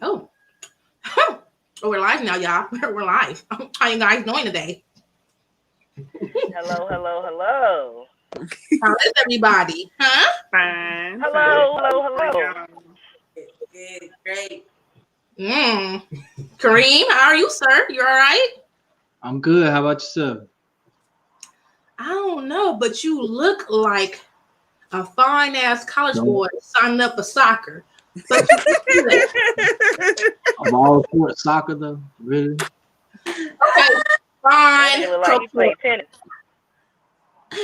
Oh, oh, we're live now, y'all. We're live. How you guys doing today? Hello, hello, hello. How is everybody? Huh? Fine. Hello, hello, hello. Good, great. Kareem, how are you, sir? You all right? I'm good. How about yourself? I don't know, but you look like a fine ass college boy signing up for soccer. But you I'm all for soccer though. Really? okay, fine. That nigga look like he played tennis.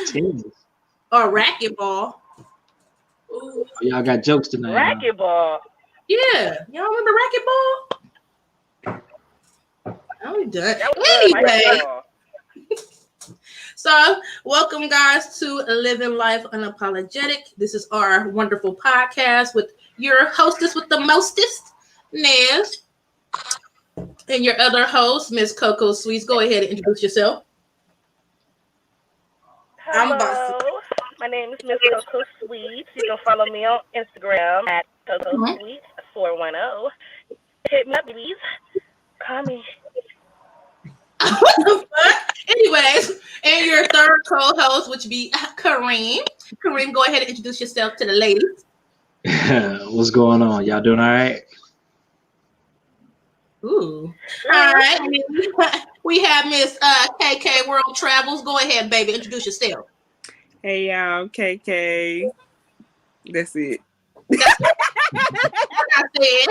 Tennis. Or racquetball. Ooh, Oh, y'all got jokes tonight. Huh? Racquetball. Yeah, y'all remember racquetball? I'm done. That was good. Anyway. Racquetball. So, welcome guys to Living Life Unapologetic. This is our wonderful podcast with your hostess with the mostest, Nez, and your other host, Miss Coco Sweets. Go ahead and introduce yourself. I'm Hello. bossy. My name is Miss Coco Sweets. You can follow me on Instagram at Coco Sweets 410. Hit me up, please. Call me. What the fuck? Anyways, and your third co-host, which would be Kareem. Kareem, go ahead and introduce yourself to the ladies. What's going on? Y'all doing all right? Ooh. All right. We have Miss KK World Travels. Go ahead, baby. Introduce yourself. Hey y'all, KK. That's it. I said,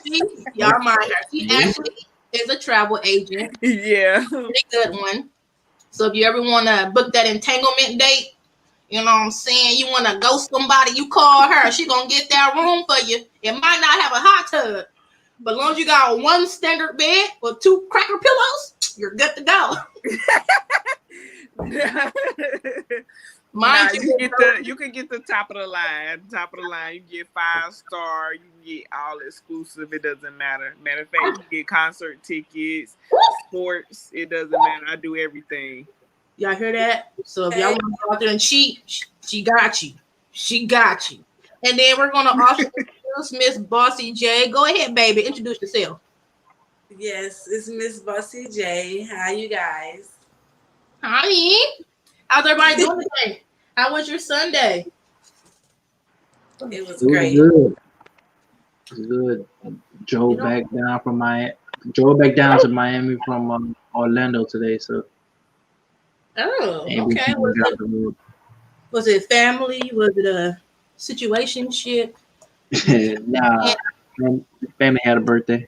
see, y'all mind her. She actually is a travel agent, Yeah. pretty good one. So if you ever want to book that entanglement date, you know what I'm saying, you want to ghost somebody, you call her. She gonna get that room for you. It might not have a hot tub, but as long as you got one standard bed with 2 cracker pillows, you're good to go. Mind You can get the top of the line. Top of the line, you get 5-star, you can get all exclusive, it doesn't matter. Matter of fact, you can get concert tickets, sports, it doesn't matter. I do everything. Y'all hear that? So if y'all want to go out there and cheat, she got you. She got you. And then we're gonna also introduce Miss Bossy J. Go ahead, baby. Introduce yourself. Yes, it's Miss Bossy J. How you guys? Hi. How's everybody doing today? How was your Sunday? It was It was great. good. It was good. Drove back down to Miami from Orlando today. So Oh, ain't okay. been out the road. Was it family? Was it a situationship? Nah, family had a birthday.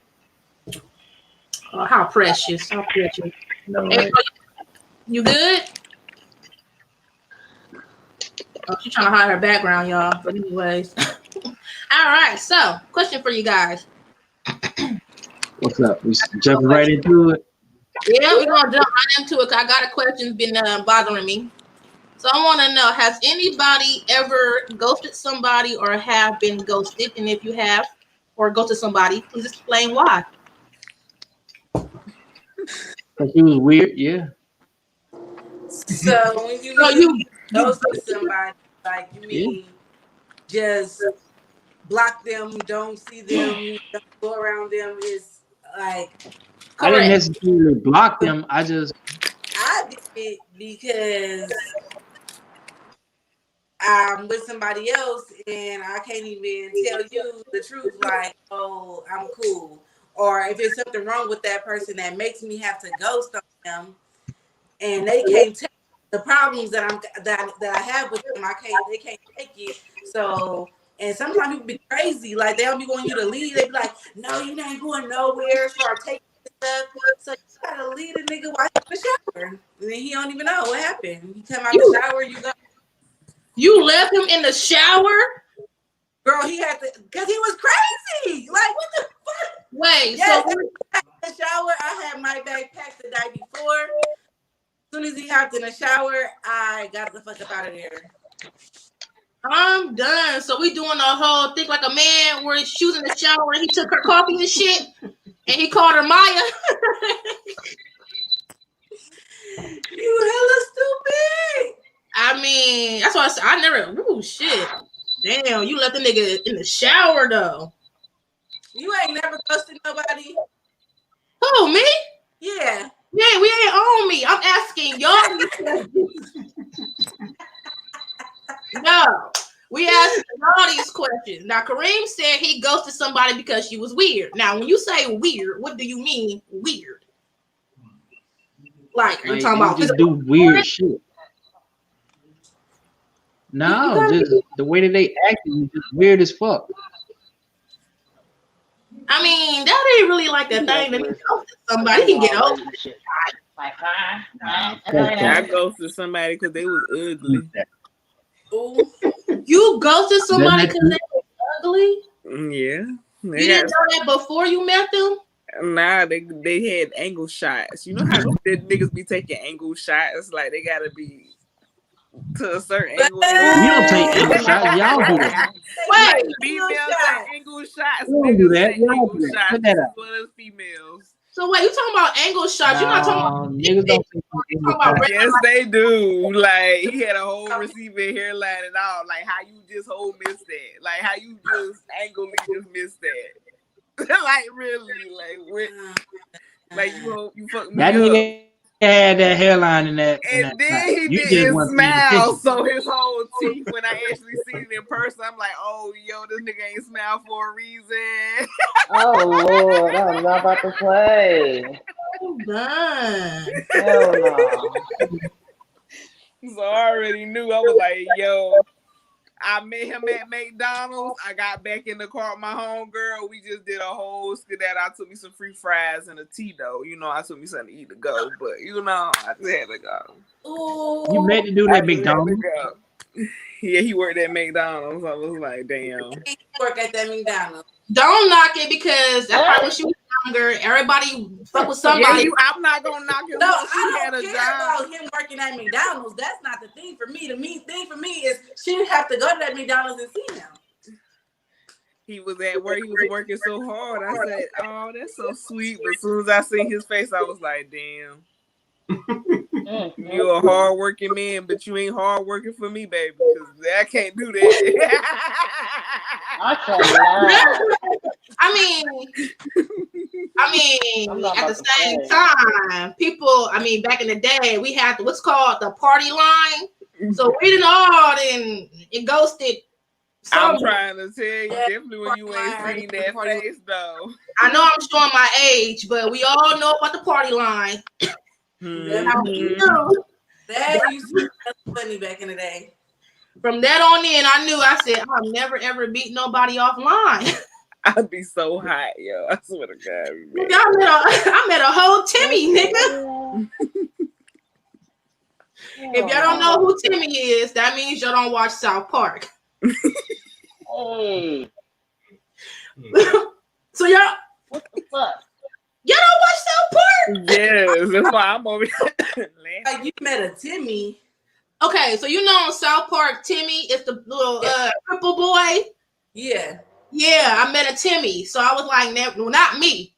Oh, how precious. How precious. No, Hey, right? you good? Oh, she's trying to hide her background, y'all. But anyways. All right. So, question for you guys. What's up? We jumping right into it. Yeah, we're gonna jump right into it. 'Cause I got a question been bothering me. So I want to know: has anybody ever ghosted somebody or have been ghosted? And if you have, or ghosted somebody, please explain why. Cause he was weird. Yeah. So when you So you ghost somebody, like you mean just block them, don't see them, don't go around them, is like I didn't correct. necessarily block them. I just I did it because I'm with somebody else and I can't even tell you the truth, like, oh, I'm cool. Or if there's something wrong with that person that makes me have to ghost on them and they can't take the problems that I have with them, they can't take it. So and sometimes people be crazy, like they don't be wanting you to leave. They be like, no, you ain't going nowhere, start taking stuff. So you gotta leave the nigga while he's in the shower. And then he don't even know what happened. You come out the shower, you go. You left him in the shower. Girl, he had to, because he was crazy. Like, what the fuck? Wait, Yes, so in the shower, I had my bag packed the night before. As soon as he hopped in the shower, I got the fuck up out of there. I'm done. So we doing a whole thing like a man where she was in the shower and he took her coffee and shit, and he called her Maya. You hella stupid. I mean, that's why I said I never. Ooh, shit. Damn, you left the nigga in the shower though. You ain't never ghosted nobody. Who, me? Yeah. Yeah, we ain't on me. I'm asking y'all these questions. No, we asking y'all these questions. Now, Kareem said he ghosted somebody because she was weird. Now, when you say weird, what do you mean weird? Like, are you talking about just do weird shit? No, just the way that they act is just weird as fuck. I mean, that ain't really like the thing that you ghosted somebody. He can get over it. Like, I ghosted somebody because they was ugly. Ooh. You ghosted somebody because they was ugly? Yeah. You didn't know that before you met them? Nah, they had angle shots. You know how the niggas be taking angle shots? Like they gotta be to a certain angle. We don't take angle shots. Y'all do that. Wait, females take angle shots. We don't do Niggas that. take Y'all angle do that. shots Put that as out. well as females. so wait, you talking about angle shots? You're not talking about niggas don't take angle shots. Yes, they do. Like he had a whole receiving hairline and all. Like how you just whole missed that. Like how you just angrily just missed that. Like really, like you fucked me That up. nigga had that hairline in that. And then he you didn't just smile, so his whole teeth, when I actually seen it in person, I'm like, oh, yo, this nigga ain't smile for a reason. oh Lord, I'm not about to play. done. Hell no. So I already knew. I was like, yo, I met him at McDonald's. I got back in the car with my homegirl. We just did a whole skedaddle. I took me some free fries and a tea, though. You know, I took me something to eat to go. But, you know, I just had to go. Ooh. You met to do that McDonald's? Yeah, he worked at McDonald's. I was like, damn. He work at that McDonald's. Don't knock it because that's probably when she was younger. Everybody fuck with somebody. Yeah, I'm not gonna knock him. No, I I don't care about him working at McDonald's. That's not the thing for me. The main thing for me is she didn't have to go to that McDonald's and see him. He was at work. He was working so hard. I said, "Oh, that's so sweet." But as soon as I seen his face, I was like, "Damn, you're a hard working man, but you ain't hard working for me, baby. Because I can't do that." I can't. I mean, at the same time, people. I mean, back in the day, we had what's called the party line. So we didn't all it ghosted. I'm trying to tell you, definitely when you ain't seen that face, though. I know I'm showing my age, but we all know about the party line. That used to be funny back in the day. From that on in, I knew. I said, I'll never ever beat nobody offline. I'd be so hot, yo. I swear to God. Man. I met a whole Timmy, nigga. If y'all don't know who Timmy is, that means y'all don't watch South Park. Hey. So y'all, what the fuck? Y'all don't watch South Park? Yes, that's why I'm over here. Like you met a Timmy. Okay, so you know on South Park, Timmy is the little cripple boy. Yeah. Yeah, I met a Timmy. So I was like, not me.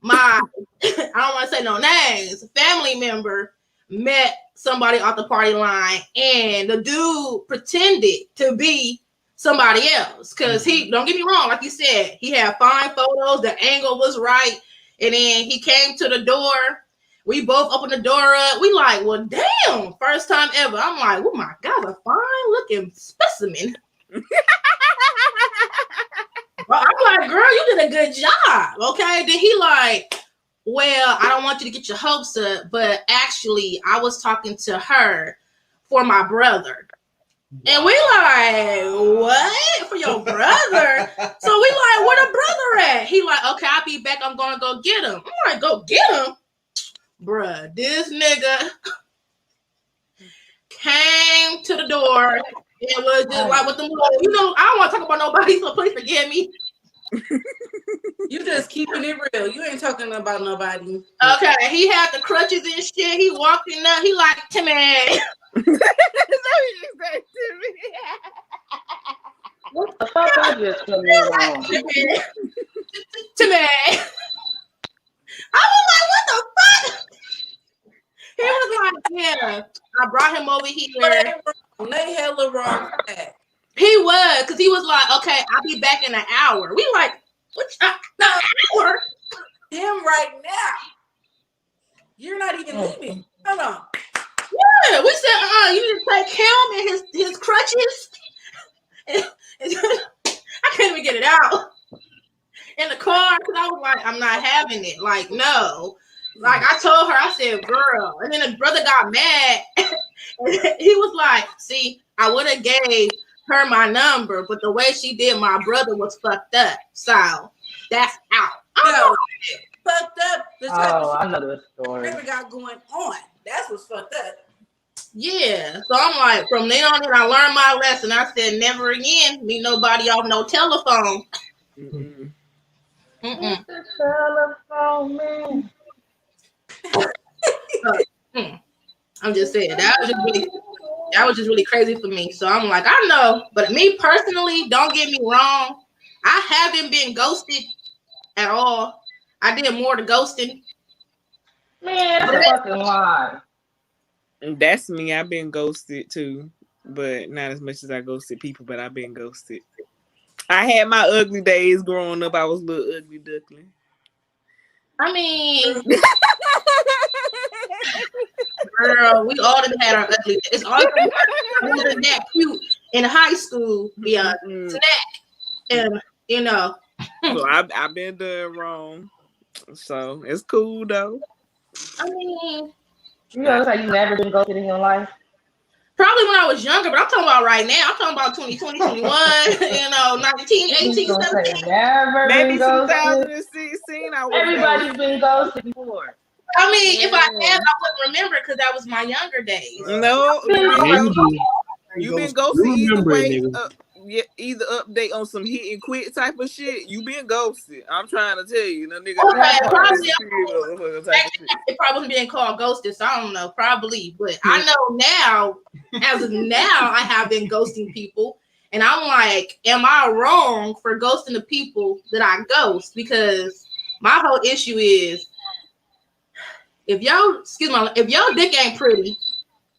My, I don't want to say no names, family member met somebody off the party line, and the dude pretended to be somebody else. Because he, don't get me wrong, like you said, he had fine photos, the angle was right, and then he came to the door. We both opened the door up. We like, well, damn, first time ever. I'm like, oh my God, a fine looking specimen. Well, I'm like, girl, you did a good job. Okay. Then he like, well, I don't want you to get your hopes up, but actually I was talking to her for my brother. And we like, what? For your brother? So we like, where the brother at? He like, okay, I'll be back. I'm going to go get him. I'm like, go get him? Bruh, this nigga came to the door. It was just like with them, you know, I don't want to talk about nobody, so please forgive me. You just keeping it real. You ain't talking about nobody. Okay, he had the crutches and shit. He walked in there. He like, Timmy. What the fuck I just come in on? Timmy. I was like, what the fuck? He was like, yeah. I brought him over here. They hella wrong for that. He was, because he was like, okay, I'll be back in an hour. We like, Which hour? Him right now. You're not even leaving. Hold on. Yeah, we said, you need to take him and his crutches. I can't even get it out in the car because I was like, I'm not having it. Like, no. Like I told her, I said, girl. And then the brother got mad. He was like, see, I would have gave her my number, but the way she did my brother was fucked up. So that's out. No, fucked up. The type Oh, of I know the story. shit got going on. That's what's fucked up. Yeah. So I'm like, from then on, I learned my lesson. I said, never again meet nobody off no telephone. Mm-mm. The telephone man. I'm just saying that was just really crazy for me. So I'm like, I know, but me personally, don't get me wrong, I haven't been ghosted at all. I did more to ghosting. Man, that's a fucking lie. That's me. I've been ghosted too, but not as much as I ghosted people. But I've been ghosted. I had my ugly days growing up. I was a little ugly duckling. I mean, girl, we all done had our ugly. It's all wasn't that cute in high school. Yeah, snack, and you know. So I've been doing wrong. So it's cool though. I mean, You know, it's like you never been ghosted in your life. probably when I was younger, but I'm talking about right now. I'm talking about 2020, 21, 19, 18, 17. Never Maybe been ghosted. 2016. Everybody's been ghosted before. I mean, if I had, I wouldn't remember because that was my younger days. No, you been ghosted either way. Either update on some hit and quit type of shit. You been ghosted. I'm trying to tell you, no nigga. Okay, probably it probably wasn't being called ghosted, so I don't know, probably. But I know now, as of now, I have been ghosting people, and I'm like, am I wrong for ghosting the people that I ghost? Because my whole issue is, if your dick ain't pretty,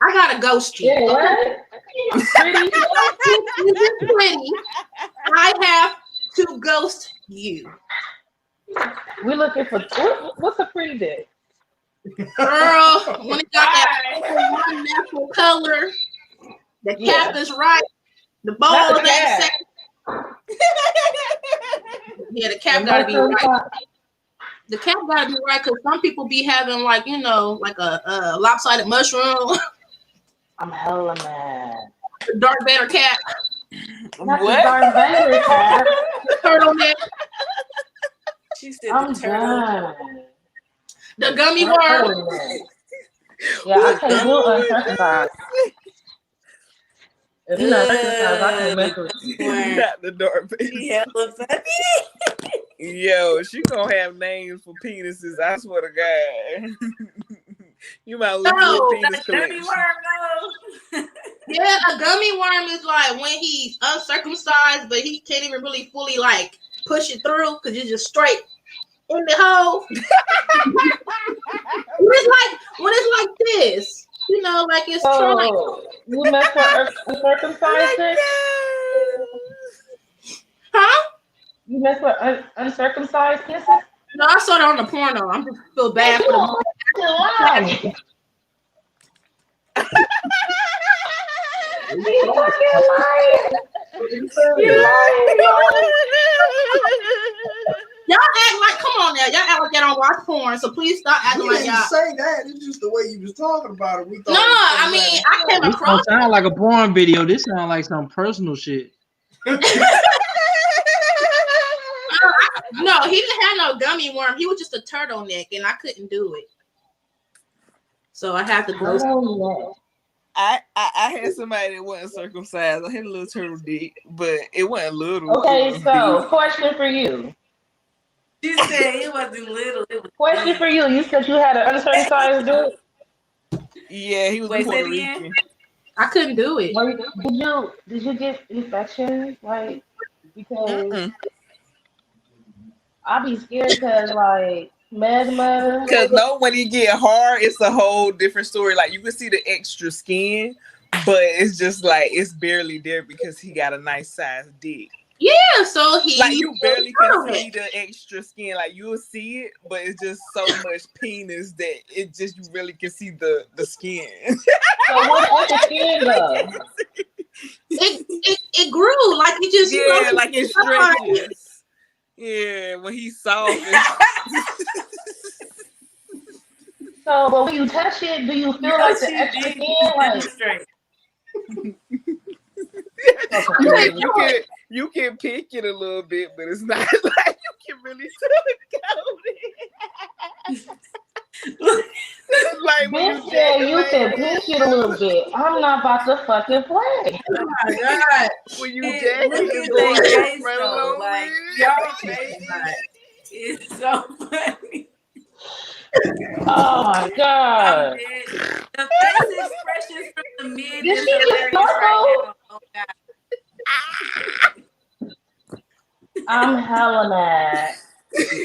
I gotta ghost you. Yeah, right? Pretty. Pretty, I have to ghost you. We looking for what's a pretty dick? Girl, when it got that natural color, the cap is right, the balls ain't set. Yeah, the cap gotta be right. The cap gotta be right because some people be having like a lopsided mushroom. I'm hella mad. Darth Vader cap. Not the Darth Vader cap. Turtleneck. She said I'm the turtle. done. The gummy worm. Yeah, I can't do uncircumcised. If you're not circumcised, I can't mess with you. Not the Darth Vader. She hella funny. Yo, she gonna have names for penises. I swear to God. You might look at your penis collection. Yeah, a gummy worm is like when he's uncircumcised, but he can't even really fully like push it through because it's just straight in the hole. when it's like this, like it's trying. You mess with uncircumcised? Huh? You mess with uncircumcised kisses? No, I saw that on the porno. I'm just feel bad for them. Y'all act like, come on now, y'all act like y'all don't watch porn, so please stop acting like y'all. Say that. It's just the way you was talking about it. We thought. No, I mean, I came This across. don't sound like a porn video. This sound like some personal shit. No, he didn't have no gummy worm. He was just a turtleneck, and I couldn't do it. So I had to go. I had somebody that wasn't circumcised. I had a little turtle dick, but it wasn't little. Okay, so question for you. She said it wasn't little. It was Question for you. You said you had an uncircumcised dick? Yeah, he was Puerto Rican. I couldn't do it. Did you get infections? Like, because I be scared because like mesmer. Because when you get hard, it's a whole different story. Like you can see the extra skin, but it's just like it's barely there because he got a nice sized dick. Yeah, so he Like you barely can Oh, see the extra skin. Like you'll see it, but it's just so much penis that it just you really can see the skin. So what is the skin though? it grew like it just Yeah, like it stretches. Yeah, when he's soft. So, but when you touch it, do you feel like the extra skin? Like, you can pick it a little bit, but it's not like you can really suck it. Like when bitch, yeah, you can pinch it a little bit. I'm not about to fucking play. Oh my god! When you Look jack at it, their boy, face right though. along Like with y'all faces is so funny. Oh my I'm god. dead. The face expressions from the men Did is she just hilarious snorkel? right now. Oh god. I'm hella mad.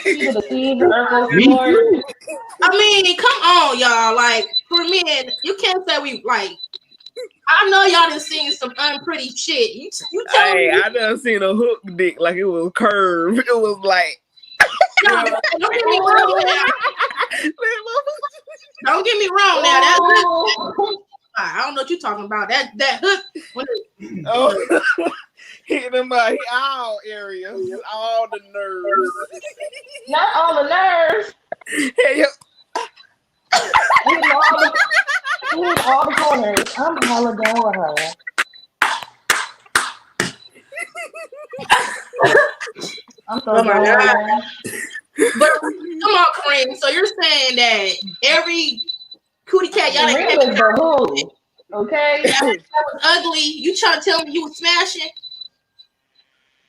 She did a Steve Urkel Me snort. too. I mean, come on, y'all. Like for men, you can't say we like. I know y'all done seen some unpretty shit. You tell me. I done seen a hook dick like it was curved. It was like No, don't get me wrong now. Don't get me wrong now. That hook, I don't know what you're talking about. That hook. Hit him by all areas, all the nerves. Not all the nerves. Hey, Hitting all the corners. I'm hella done with her. I'm so Oh my done with God. her. But come on, Kareem. So you're saying that every cootie cat y'all ain't Kareem is the who, okay? that was ugly. You trying to tell me you was smashing?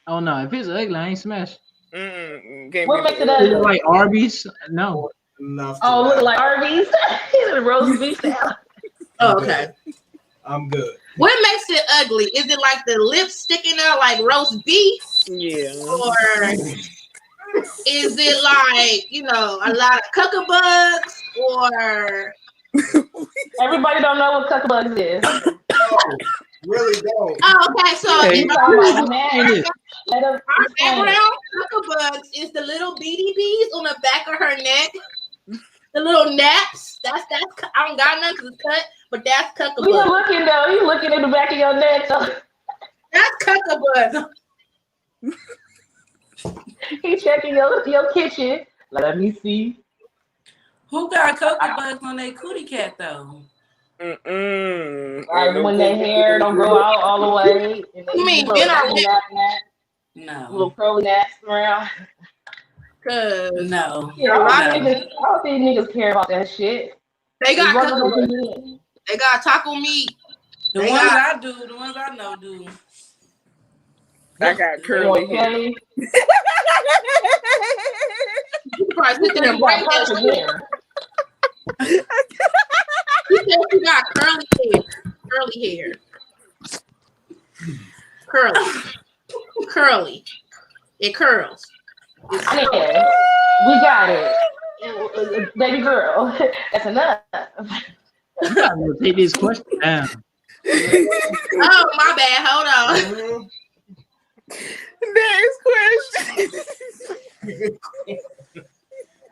Oh no, if it's ugly, I ain't smash. What makes it Is it ugly? like Arby's? No. Oh, look like Arby's. He's a roast beef salad. Oh, okay. I'm good. What makes it ugly? Is it like the lips sticking out like roast beef? Yeah. Or is it like, a lot of cuckabugs? Or Everybody don't know what cuckabugs is. Really don't. oh, okay. So You talking about man? Let us our explain. background cuckabugs is the little beady bees on the back of her neck. The little naps. That's I don't got none because it's cut, but that's You cuckabug. looking though? You looking in the back of your neck? So That's cuckabug. he checking your kitchen. Let me see. Who got cocoa bugs on their cootie cat though? Like when their hair don't grow out all the way. And You mean men or women? No. Little curly naps around. No. Yeah, I don't think niggas care about that shit. They got cuckabug. They got taco meat. The ones I know do. I got curly hair. You probably sit there and braid that shit. You said you got curly hair. Curly hair. Curly. It curls. Yeah, we got it. Baby girl. That's enough. I'm trying to take this question down. Oh, my bad. Hold on. Next question.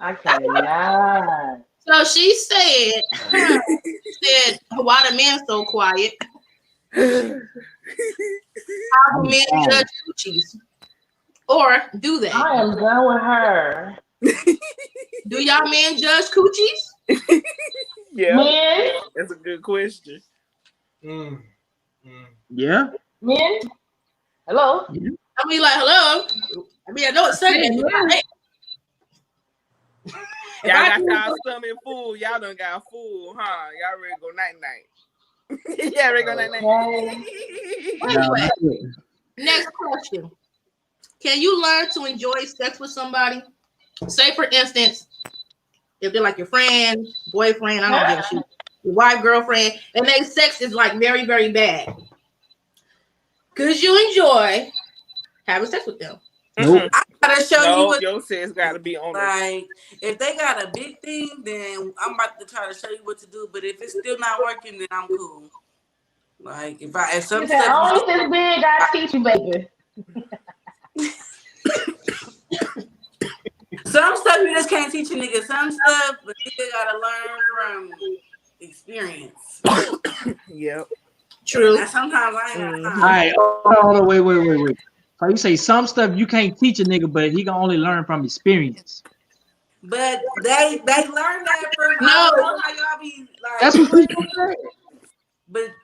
I cannot. So she said, why the men so quiet? How do men judge coochies? Or do they? I am done with her. Do y'all men judge coochies? Yeah. Men? That's a good question. Yeah. Men? Hello? Yeah. I mean, like, hello? I mean, I know it's Sunday. Y'all got y'all stomach full. Y'all done got full, huh? Y'all ready to go night-night. Yeah, ready to go night-night. Anyway, next question. Can you learn to enjoy sex with somebody? Say, for instance, if they're like your friend, boyfriend, I don't give a shit, your wife, girlfriend, and their sex is like very, very bad. Could you enjoy having sex with them? Nope. I gotta show you what your sex gotta be on. Like, if they got a big thing, then I'm about to try to show you what to do. But if it's still not working, then I'm cool. Like, if some stuff only this big, I teach you, baby. stuff you just can't teach a nigga. Some stuff, but nigga gotta learn from experience. Yep. True. And sometimes I ain't got All time. right, hold on, wait. So you say some stuff you can't teach a nigga, but he can only learn from experience. But they learn that from No. how y'all be like. That's what people say. But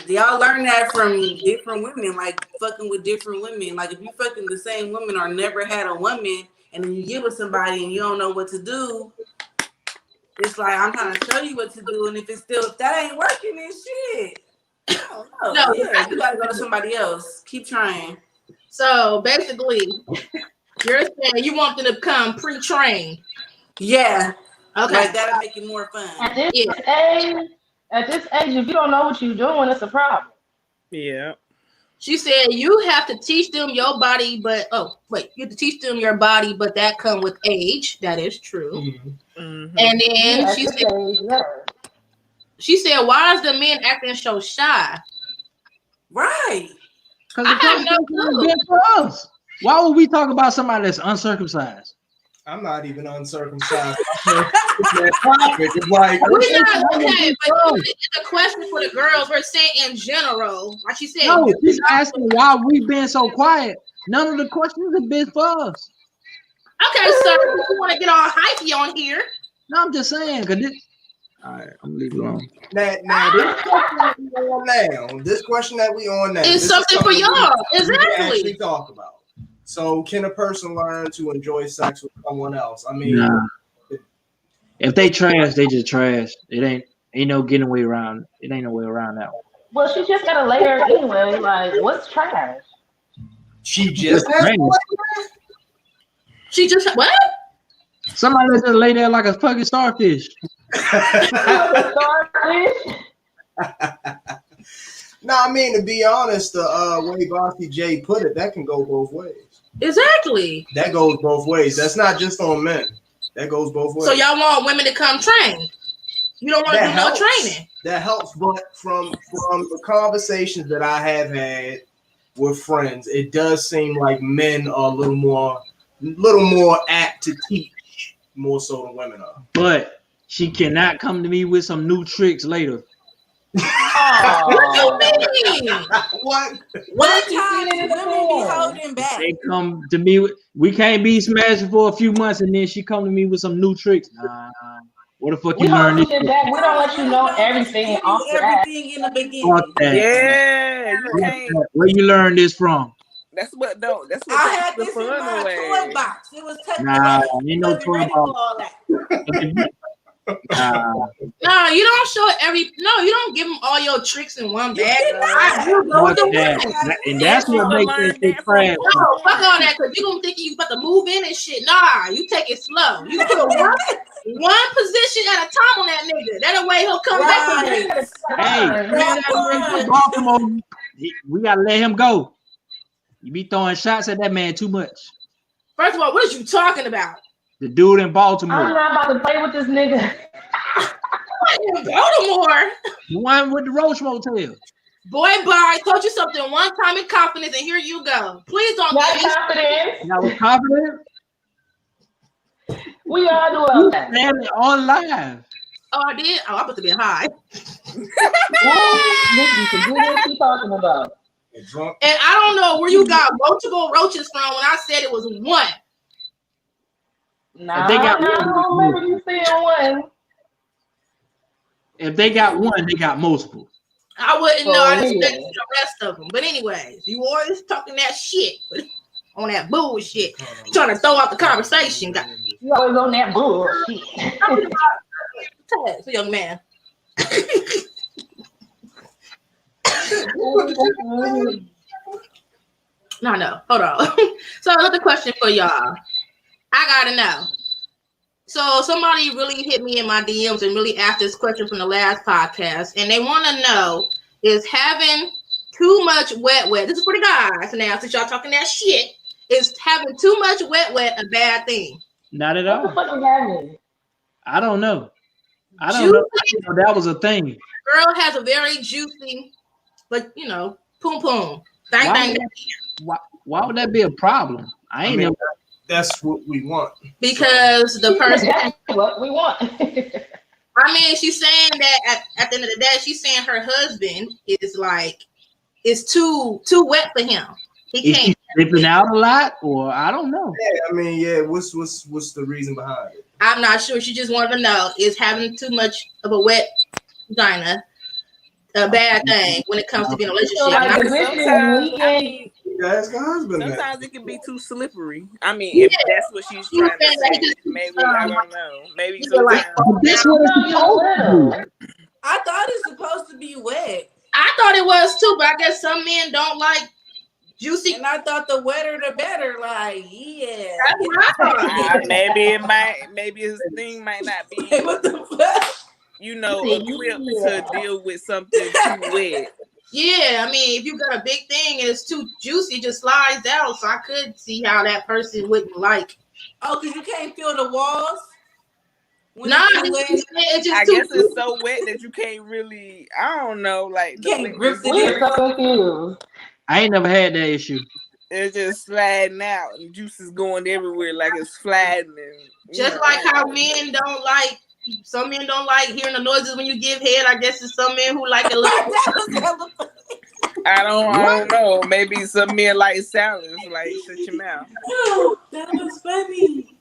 y'all learn that from different women, like fucking with different women. Like if you fucking the same woman or never had a woman, and then you get with somebody and you don't know what to do, it's like I'm trying to show you what to do, and if that ain't working, then shit. I don't know. No. Yeah, you gotta go to somebody else. Keep trying. So basically, you're saying you want them to come pre-trained. Yeah. Okay. Like that'll make it more fun. At this age, if you don't know what you're doing, it's a problem. Yeah. She said you have to teach them your body, but you have to teach them your body, but that come with age. That is true. Mm-hmm. And then she said, why is the men acting so shy? Right. Because I have no clue. for us. Why would we talk about somebody that's uncircumcised? I'm not even uncircumcised. It's like We're not okay, but it's a question for the girls. We're saying in general, like she said. No, she's asking why we been so quiet. None of the questions have been for us. Okay, sir, if you want to get all hypey on here. No, I'm just saying, because all right, I'm gonna leave it alone. Now, this question that we on now is something for y'all. Exactly. We can actually talk about. So, can a person learn to enjoy sex with someone else? I mean, if they trash, they just trash. It ain't no getting way around. It ain't no way around that one. Well, she just got a layer anyway. Like, what's trash? She just has She just what? Somebody that just lay there like a fucking starfish. No, I mean, to be honest, the way Bossy J put it, that can go both ways. Exactly. That goes both ways. That's not just on men. That goes both ways. So y'all want women to come train? You don't want to do no training. That helps, but from the conversations that I have had with friends, it does seem like men are a little more apt to teach more so than women are. But she cannot come to me with some new tricks later. What do you mean? What time women be holding back? They come to me. We can't be smashing for a few months, and then she come to me with some new tricks. What the fuck you learn? We don't let you know everything off the everything in the beginning. Yeah. Where you learn this from? That's what I had the this fun in my away. toy box. It was touching. Ain't no toy box. No, you don't show you don't give them all your tricks in one bag. And that's what makes it trash. No, fuck all that, because you're gonna think you about to move in and shit. Nah, you take it slow. You put one position at a time on that nigga. That way he'll come back. Hey, Baltimore, we gotta let him go. You be throwing shots at that man too much. First of all, what is you talking about? The dude in Baltimore. I'm not about to play with this nigga. In Baltimore. The one with the Roach Motel. Boy, I told you something one time in confidence, and here you go. Please don't get me confidence. I was confident. We all do all that. It on live. Oh, I did? Oh, I'm about to be high. You can do what you talking about. And I don't know where you got multiple roaches from when I said it was one. Nah, I don't remember you saying one. If they got one, they got multiple. I wouldn't know. I expected the rest of them. But anyways, you always talking that shit on that bullshit. You're trying to throw out the conversation. You always on that bullshit. So, young man. No. Hold on. So another question for y'all. I gotta know. So somebody really hit me in my DMs and really asked this question from the last podcast, and they want to know, is having too much wet? This is for the guys now, since y'all talking that shit. Is having too much wet a bad thing? Not at all. What the fuck is happening? I don't know. I don't know. That was a thing. Girl has a very juicy, but poom. Why would that be a problem? I mean, That's what we want. because the person. That's what we want. I mean, she's saying that at the end of the day, she's saying her husband is like it's too wet for him. He Is can't. she slipping out a lot, or I don't know? Yeah, I mean, yeah. What's the reason behind it? I'm not sure. She just wanted to know: is having too much of a wet vagina a bad thing when it comes to being in a relationship? like I the mean, bitch sometimes, is I mean, You ask her husband that. sometimes it can be too slippery. I mean, Yeah. if that's what she's She was trying to saying that he say, just maybe I don't know. Maybe he was like, sometimes. That's what it's supposed to be. I thought it's supposed to be wet, I thought it was too, but I guess some men don't like juicy. and I thought the wetter the better. Like, yeah. That's what I thought. Maybe his thing might not be, What the fuck? equipped to deal with something too wet. Yeah, I mean, if you got a big thing and it's too juicy, it just slides out. So I could see how that person wouldn't like. Oh, because you can't feel the walls? Nah, it's just I too guess it's so wet that you can't really. I don't know. Like You can't grip the We're so confused. I ain't never had that issue. it's just sliding out and juice is going everywhere like it's flattening. just like how men don't like. Some men don't like hearing the noises when you give head. I guess it's some men who like a little. I don't know. Maybe some men like silence, like shut your mouth. Oh, that was funny.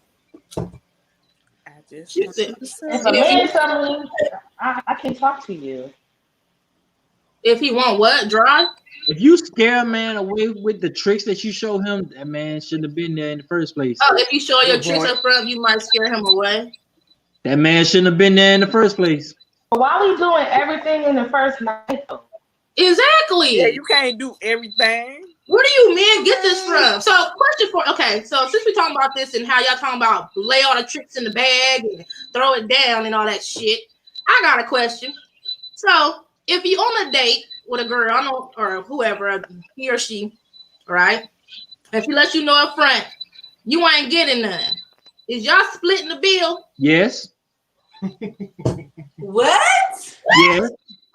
I just She said, If a man tell me I can't talk to you. if he want what dry. If you scare a man away with the tricks that you show him, that man shouldn't have been there in the first place. Oh, if you show your Good tricks point. up front, you might scare him away. That man shouldn't have been there in the first place. But why we doing everything in the first night though? Exactly. Yeah, you can't do everything. Where do you men get this from? So, question for so since we're talking about this and how y'all talking about lay all the tricks in the bag and throw it down and all that shit, I got a question. So, if you on a date with a girl, I know, or whoever, he or she, right? If he lets you know up front, you ain't getting none. Is y'all splitting the bill? Yes. What? Yes.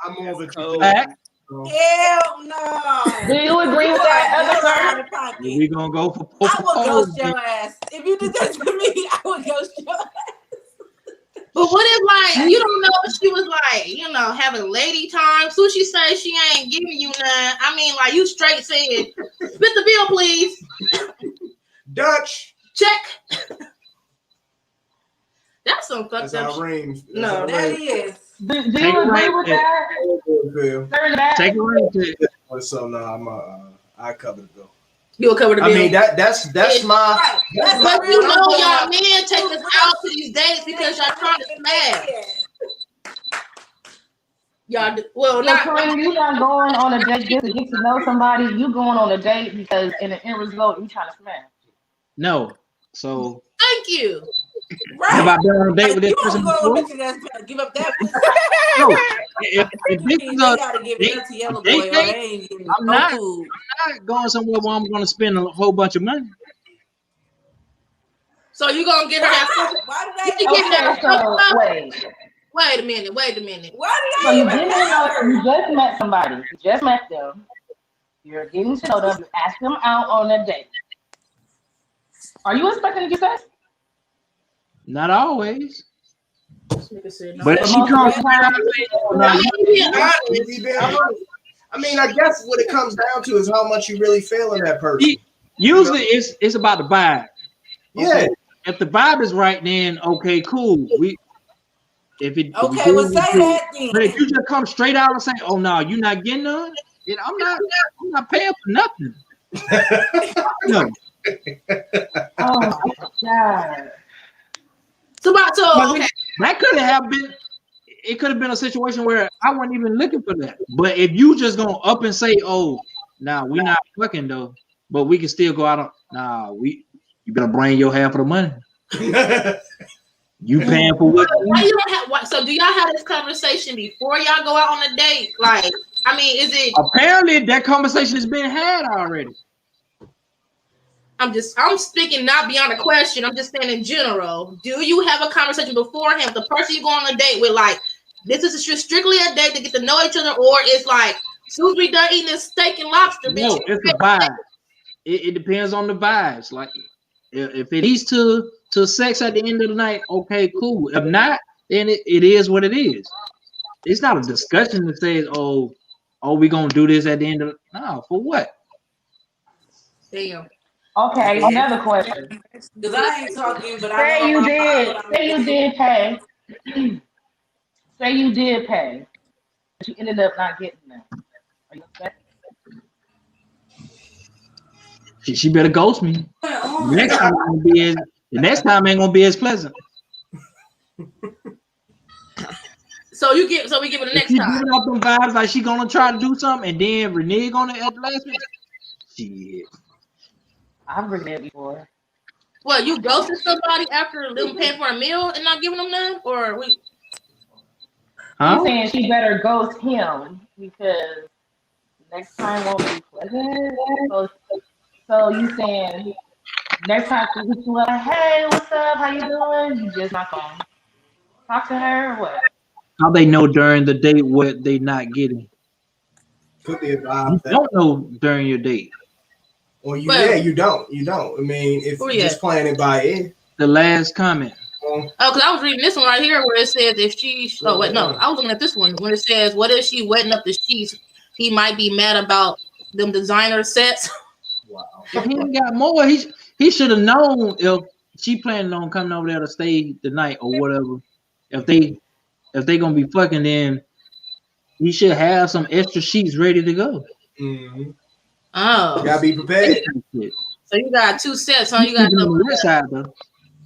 I'm over Fact. Hell no. Do you agree with that, other sir? We gonna go for I would ghost your ass. If you did that to me, I would ghost your ass. But what if, like, you don't know if she was, like, having lady time? So she say she ain't giving you none. I mean, like, you straight saying, split the bill, please. Dutch. Check. That's some fucked That's up our shit. range. No, That is. Do you agree with that? Sir, that? Take a rank. So I cover the bill. You'll cover the bill. I mean that's my. Right. That's But real. you know y'all men take us out to these dates because y'all trying to smash. Y'all do, well, So, not. Kareem, you not going on a date just to get to know somebody. You going on a date because in the end result, you trying to smash. No. So Thank you. Right. have I been on a date with this You person don't go before? with bitches that's give up that. No. If this They is gotta give it up to Yellow Boy, or they ain't getting I'm no not. food. I'm not going somewhere where I'm going to spend a whole bunch of money. So you gonna get her that? Why You did can get that. Okay, so wait. Wait a minute. Why So did you I didn't even know you just met somebody. You just met them. You're getting to know them. You ask them out on a date. Are you expecting to get sex? Not always. This nigga said no. But if she comes around I mean, I guess what it comes down to is how much you really feel in that person. usually it's about the vibe. Yeah. If the vibe is right, then okay, cool. Okay, well say that then. But if you just come straight out and say, "Oh no, you're not getting none," then I'm not paying for nothing. No. Oh my God. So okay. That could have been. It could have been a situation where I wasn't even looking for that. But if you just gonna up and say, "Oh, nah, we not fucking though," but we can still go out on. Nah, you better bring your half of the money. You paying for what? Why you don't have? So do y'all have this conversation before y'all go out on a date? Like, I mean, is it? Apparently, that conversation has been had already. I'm speaking not beyond a question. I'm just saying in general. Do you have a conversation beforehand with the person you go on a date with? Like, this is strictly a date to get to know each other, or it's like, as soon as we done eating this steak and lobster, bitch. No, it's a vibe. It depends on the vibes. Like, If it leads to sex at the end of the night, okay, cool. If not, then it is what it is. It's not a discussion that says, oh, we gonna do this at the end of no, for what? Damn. Okay, another question. Because I ain't talking, but I know Say you about mine. did. Say you did pay. Say you did pay, but you ended up not getting them. Are you upset? She better ghost me. Oh, Next time the next time ain't gonna be as pleasant. So we give it the next She time. giving up them vibes like she gonna try to do something and then renege on it at the last minute. Shit. I've written it before. What, you ghosted somebody after them paying for a meal and not giving them none? Or we She's saying she better ghost him because next time won't be pleasant. So you saying next time she hits you up, hey, what's up? How you doing? You just not gonna talk to her or what? How they know during the date what they not getting? Could be a You vibe. don't know during your date. Or you, Well- yeah, you don't. You don't. I mean, if Oh, you're yeah. just playing it by ear. The last comment. Oh, because I was reading this one right here where it says if she. Oh wait, no, I was looking at this one when it says, "What if she wetting up the sheets? He might be mad about them designer sets." Wow. If he ain't got more, he should have known if she planning on coming over there to stay the night or whatever. If they gonna be fucking, then he should have some extra sheets ready to go. Mm-hmm. Oh, You gotta be prepared. so you got 2 sets, huh? You You got on the west side though.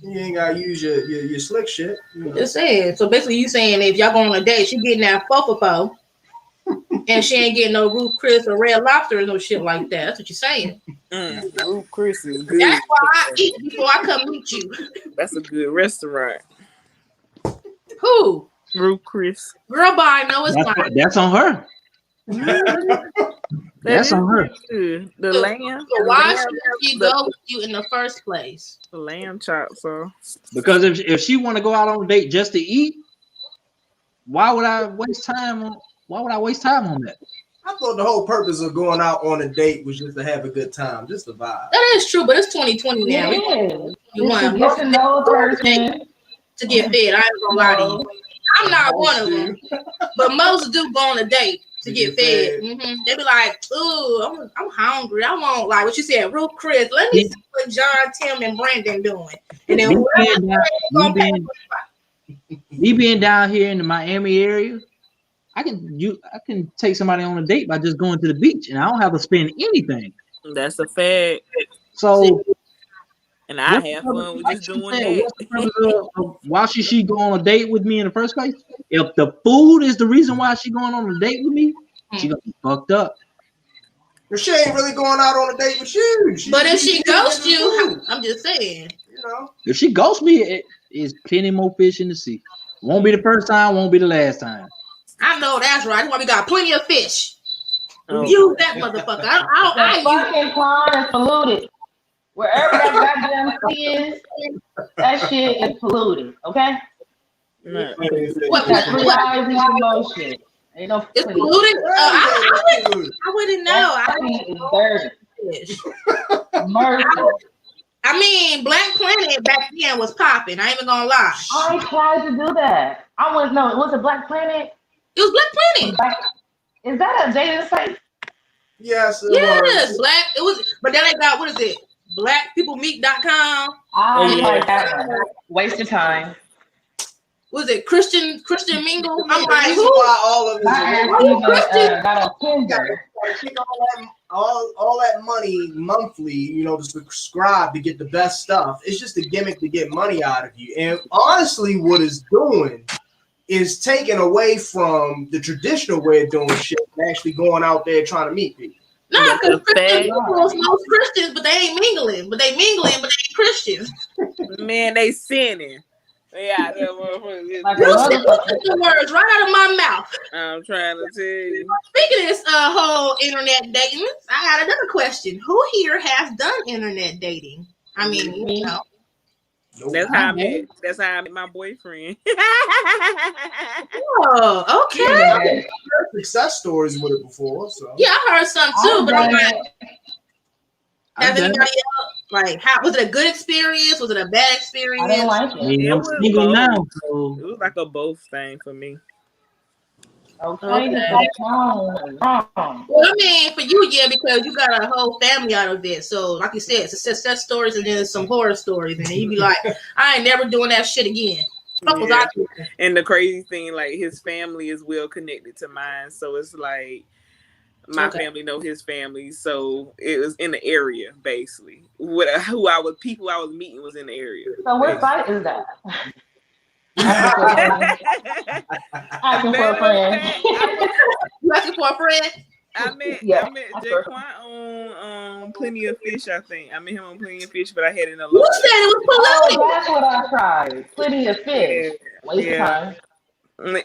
You ain't gotta use your slick shit. You know. just saying. So basically, you saying if y'all going on a date, she getting that fofo, and she ain't getting no Ruth Chris or Red Lobster or no shit like that. That's what you're saying. Ooh, Chris is good. That's why I eat before I come meet you. That's a good restaurant. Who? Ruth Chris. Girl, bye. No, it's not. That's on her. That's on her. Good. The lamb. So why should she go with you in the first place? The lamb chop. So Because if she want to go out on a date just to eat, why would I waste time on that? I thought the whole purpose of going out on a date was just to have a good time, just a vibe. That is true, but it's 2020 now. Yeah. You want Get to know a person. to get fed. I ain't gonna lie to you. I'm not one of them, but most do go on a date to get fed. They be like, "Ooh, I'm hungry. I want like what you said, Ruth Chris. Let me see what John, Tim, and Brandon doing." And then me being down here in the Miami area, I can take somebody on a date by just going to the beach, and I don't have to spend anything. that's a fact. So, And I have fun with just doing that. What's the purpose of why should she go on a date with me in the first place? If the food is the reason why she going on a date with me, she gonna be fucked up. But she ain't really going out on a date with you. But if she ghosts you, I'm just saying. You know, if she ghosts me, it is plenty more fish in the sea. Won't be the first time, won't be the last time. I know that's right. That's why we got plenty of fish. Oh. Use that motherfucker. The fucking pond is polluted. Wherever that goddamn sea is, that shit is polluted. Okay. What? Got 3 eyes in your motion. Ain't no. It's polluted. I wouldn't know. That sea is dirty. Murder. I mean, Black Planet back then was popping. I ain't even gonna lie. I tried to do that. I want to know. Was it Black Planet? It was Black Planet. Is that a dating site? yes, Yes, Black. It was, but then they got what is it? BlackPeopleMeet.com. I like that one. Waste of time. Was it Christian Mingle? I'm like, reason who? why all of this Got a Tinder. take all that money monthly, you know, to subscribe to get the best stuff. It's just a gimmick to get money out of you. And honestly, what it's doing is taking away from the traditional way of doing shit and actually going out there trying to meet people. No, because Christian Mingles most Christians, but they ain't mingling. But they mingling, but they ain't Christians. Man, they sinning. Yeah, You said the words right out of my mouth. I'm trying to tell you. Speaking of this whole internet dating, I got another question. Who here has done internet dating? I mean, you know. That's how I met my boyfriend. Oh, okay. I've heard success stories with it before. So Yeah, I heard some too, but I'm like, has anybody else? Like, how was it a good experience? Was it a bad experience? I didn't like I it. mean, It I'm was single both. now, so It was like a both thing for me. Okay, Okay. wrong. Well, I mean, for you, yeah, because you got a whole family out of it. So, like you said, it's success stories and then some horror stories, and then you be like, I ain't never doing that shit again. Fuck was I doing? And the crazy thing, like his family is well connected to mine, so it's like my family know his family, so it was in the area basically. People I was meeting was in the area. So what site is that? Asking for a friend. You asking for a friend? I met Yeah. Jaquan on Plenty of Fish, I think. I met him on Plenty of Fish, but I had it in a Who low. said it was Oh, polygamy? that's what I tried. Plenty of fish. Waste of time.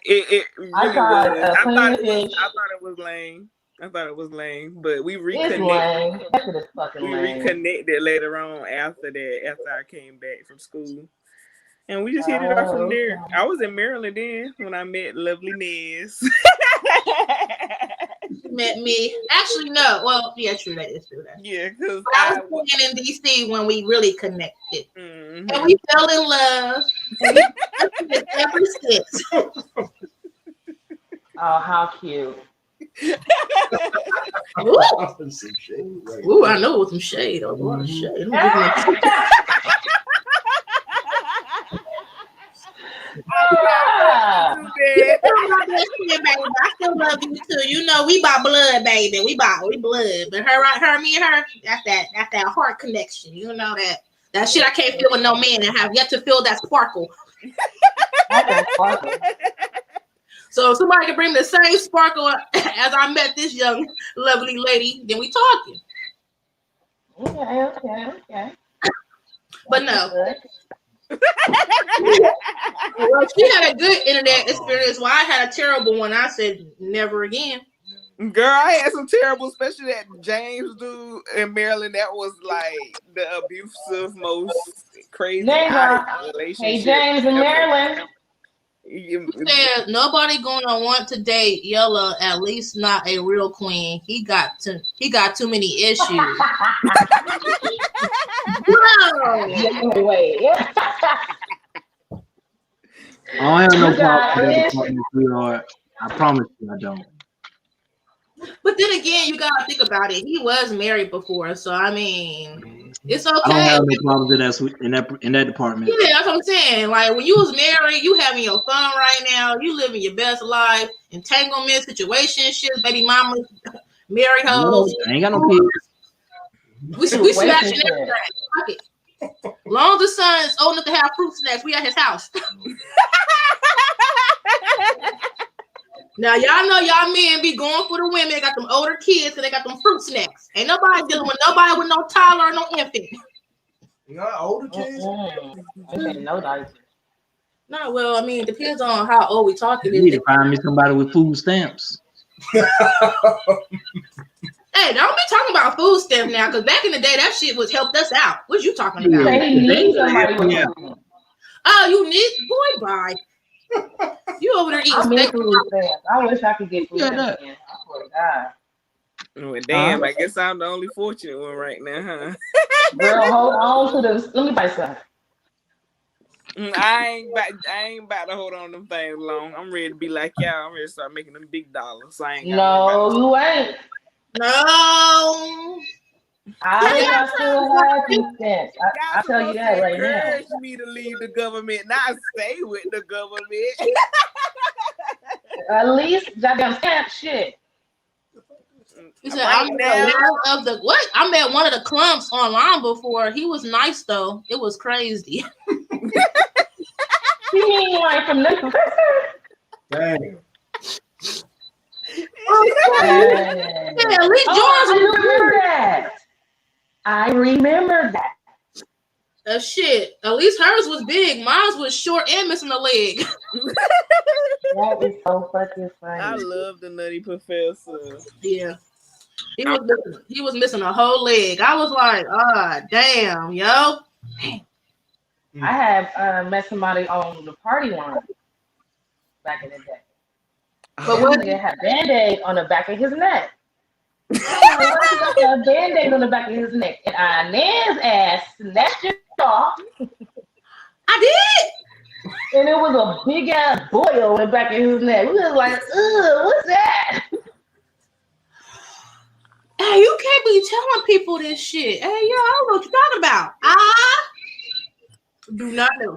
It really I tried was. I Plenty of thought Fish. it was lame. I thought it was lame, but we It's reconnected. lame. That shit is fucking We lame. reconnected later on after I came back from school. And we just hit it off from there. I was in Maryland then when I met lovely Nez. You met me. Actually, no. Well, yeah, true. That is true. Yeah, because I was playing in DC when we really connected. Mm-hmm. And we fell in love. And we ever since. Oh, how cute. Ooh. Some shade, right? Ooh, I know it was some shade. A lot of shade. Let me get my- I still love you too. You know, we by blood, baby. We blood. But me and her, that's that heart connection. You know that shit I can't feel with no man and have yet to feel that sparkle. So if somebody can bring the same sparkle as I met this young lovely lady, then we talking. Okay. But no. Well, she had a good internet experience. Well, I had a terrible one. I said never again. Girl, I had some terrible, especially that James dude in Maryland. That was like the abusive, most crazy relationship. Hey, James in Maryland. He said nobody gonna want to date Yella, at least not a real queen. He got too many issues. Whoa. Wait. I don't have no problem with that department, sweetheart. I promise you, I don't. But then again, you gotta think about it. He was married before, so I mean, it's okay. I don't have no problems in that department. Yeah, that's what I'm saying. Like when you was married, you having your fun right now. You living your best life. Entanglement, situationships, baby mamas, married hoes. I ain't got no kids. We smashing everything. Fuck it. Long as the son is old enough to have fruit snacks, we at his house. Now y'all know y'all men be going for the women. They got them older kids and they got them fruit snacks. Ain't nobody dealing with nobody with no toddler or no infant. You got older kids? No diapers. No, well, I mean, it depends on how old we talking. You need to find me somebody with food stamps. Hey, don't be talking about food stamps now, because back in the day, that shit was helped us out. What you talking about? Yeah. Oh, you need boy, bye. You over there eating steak? I wish I could get food stamps again. I swear to God. Well, damn, I guess I'm the only fortunate one right now, huh? Girl, hold on to this. Let me buy some. I ain't about to hold on to them things long. I'm ready to be like y'all. I'm ready to start making them big dollars. So I ain't No, you ain't. No. I still have these stamps. I tell you that right now. Encourage me to leave the government, not stay with the government. At least goddamn stamp shit. You said I'm aware of the what? I met one of the clumps online before. He was nice though. It was crazy. You mean like from the professor? Dang. Yeah, at least yours. I remember that. I remember that. Shit. At least hers was big. Mine was short and missing a leg. That is so fucking funny. I love the Nutty Professor. Yeah. He was missing a whole leg. I was like, damn, yo. I have met somebody on the party line back in the day. But what nigga had Band-Aid on the back of his neck. Got a band-aid on the back of his neck, and Inez's ass snatched it off, I did. and it was a big ass boil in the back of his neck. We was like, ugh, what's that? Hey, you can't be telling people this shit. Hey, yo, I don't know what you're talking about. I do not know.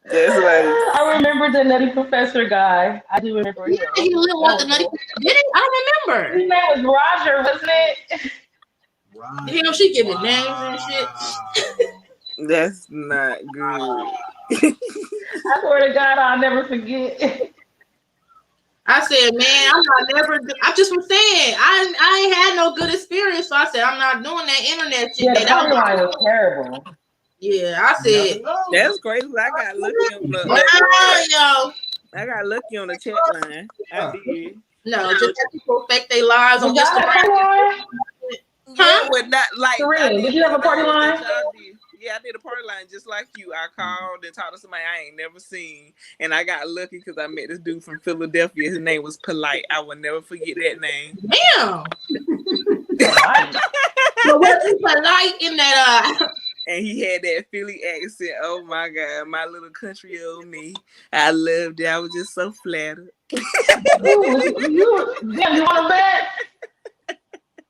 That's right. I remember the Nutty Professor guy. I do remember him. Yeah, he didn't want the nutty. Did he? I don't remember. His name was Roger, wasn't it? Right. Hell, she giving names and shit. That's not good. I swear to God, I'll never forget. I said, man, I just was saying, I ain't had no good experience, so I said, I'm not doing that internet shit. Yeah, the party line was terrible. Yeah, I said, That's crazy. I got lucky on the I got lucky on the chat line. I did. No, just let people fake their lives on Did y'all have a party Instagram. line? Huh? With not like Serene, did you have a party line? Yeah, I did a party line just like you. I called and talked to somebody I ain't never seen, and I got lucky because I met this dude from Philadelphia. His name was Polite. I will never forget that name. Damn. But what is polite in that? And he had that Philly accent. Oh my God, my little country old me. I loved it. I was just so flattered. you want to bet?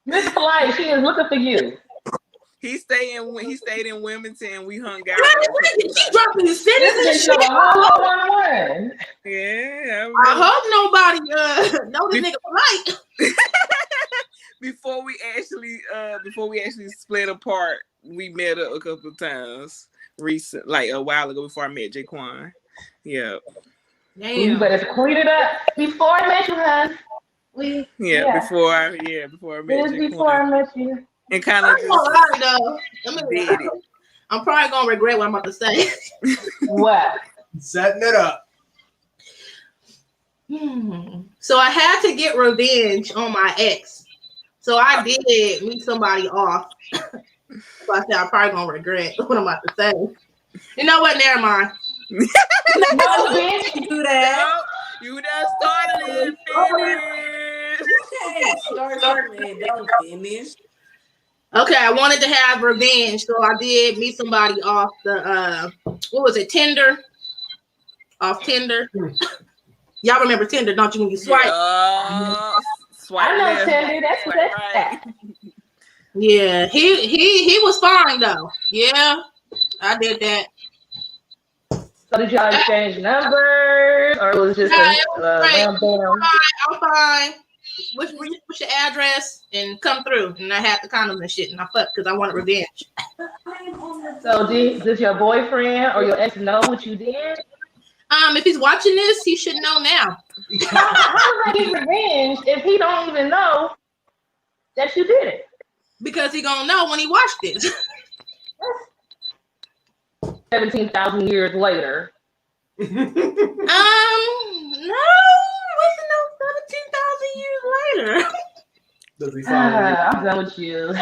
Miss Polite, she is looking for you. He stayed in Wilmington. We hung out. She dropping the sentences and shit. Yeah. I hope nobody know this nigga polite. Before we actually split apart, we met up a couple of times recent, like a while ago before I met Jaquan. Yeah. Damn. You better clean it up before I met you, huh? Before I met Jaquan. Before I met you. And kind of I'm probably gonna regret what I'm about to say. What? Setting it up. So I had to get revenge on my ex. So I did meet somebody off. So I said I'm probably gonna regret what I'm about to say. You know what? Never mind. No, bitch, do that. You done started it. Start and don't finish. Okay, I wanted to have revenge, so I did meet somebody off the what was it, Tinder? Off Tinder. Y'all remember Tinder, don't you? When you swipe. Swipe. I know Tinder. That's what that's at. Yeah, he was fine though. Yeah, I did that. So did y'all exchange numbers, or was it just I'm fine. What's your address and come through? And I had the condoms and shit, and I fucked because I wanted revenge. So does your boyfriend or your ex know what you did? If he's watching this, he should know now. How does that get revenge if he don't even know that you did it? Because he gonna know when he watched it. 17,000 years later. No, it wasn't no 17,000 years later. Does he follow you? I'm done with you.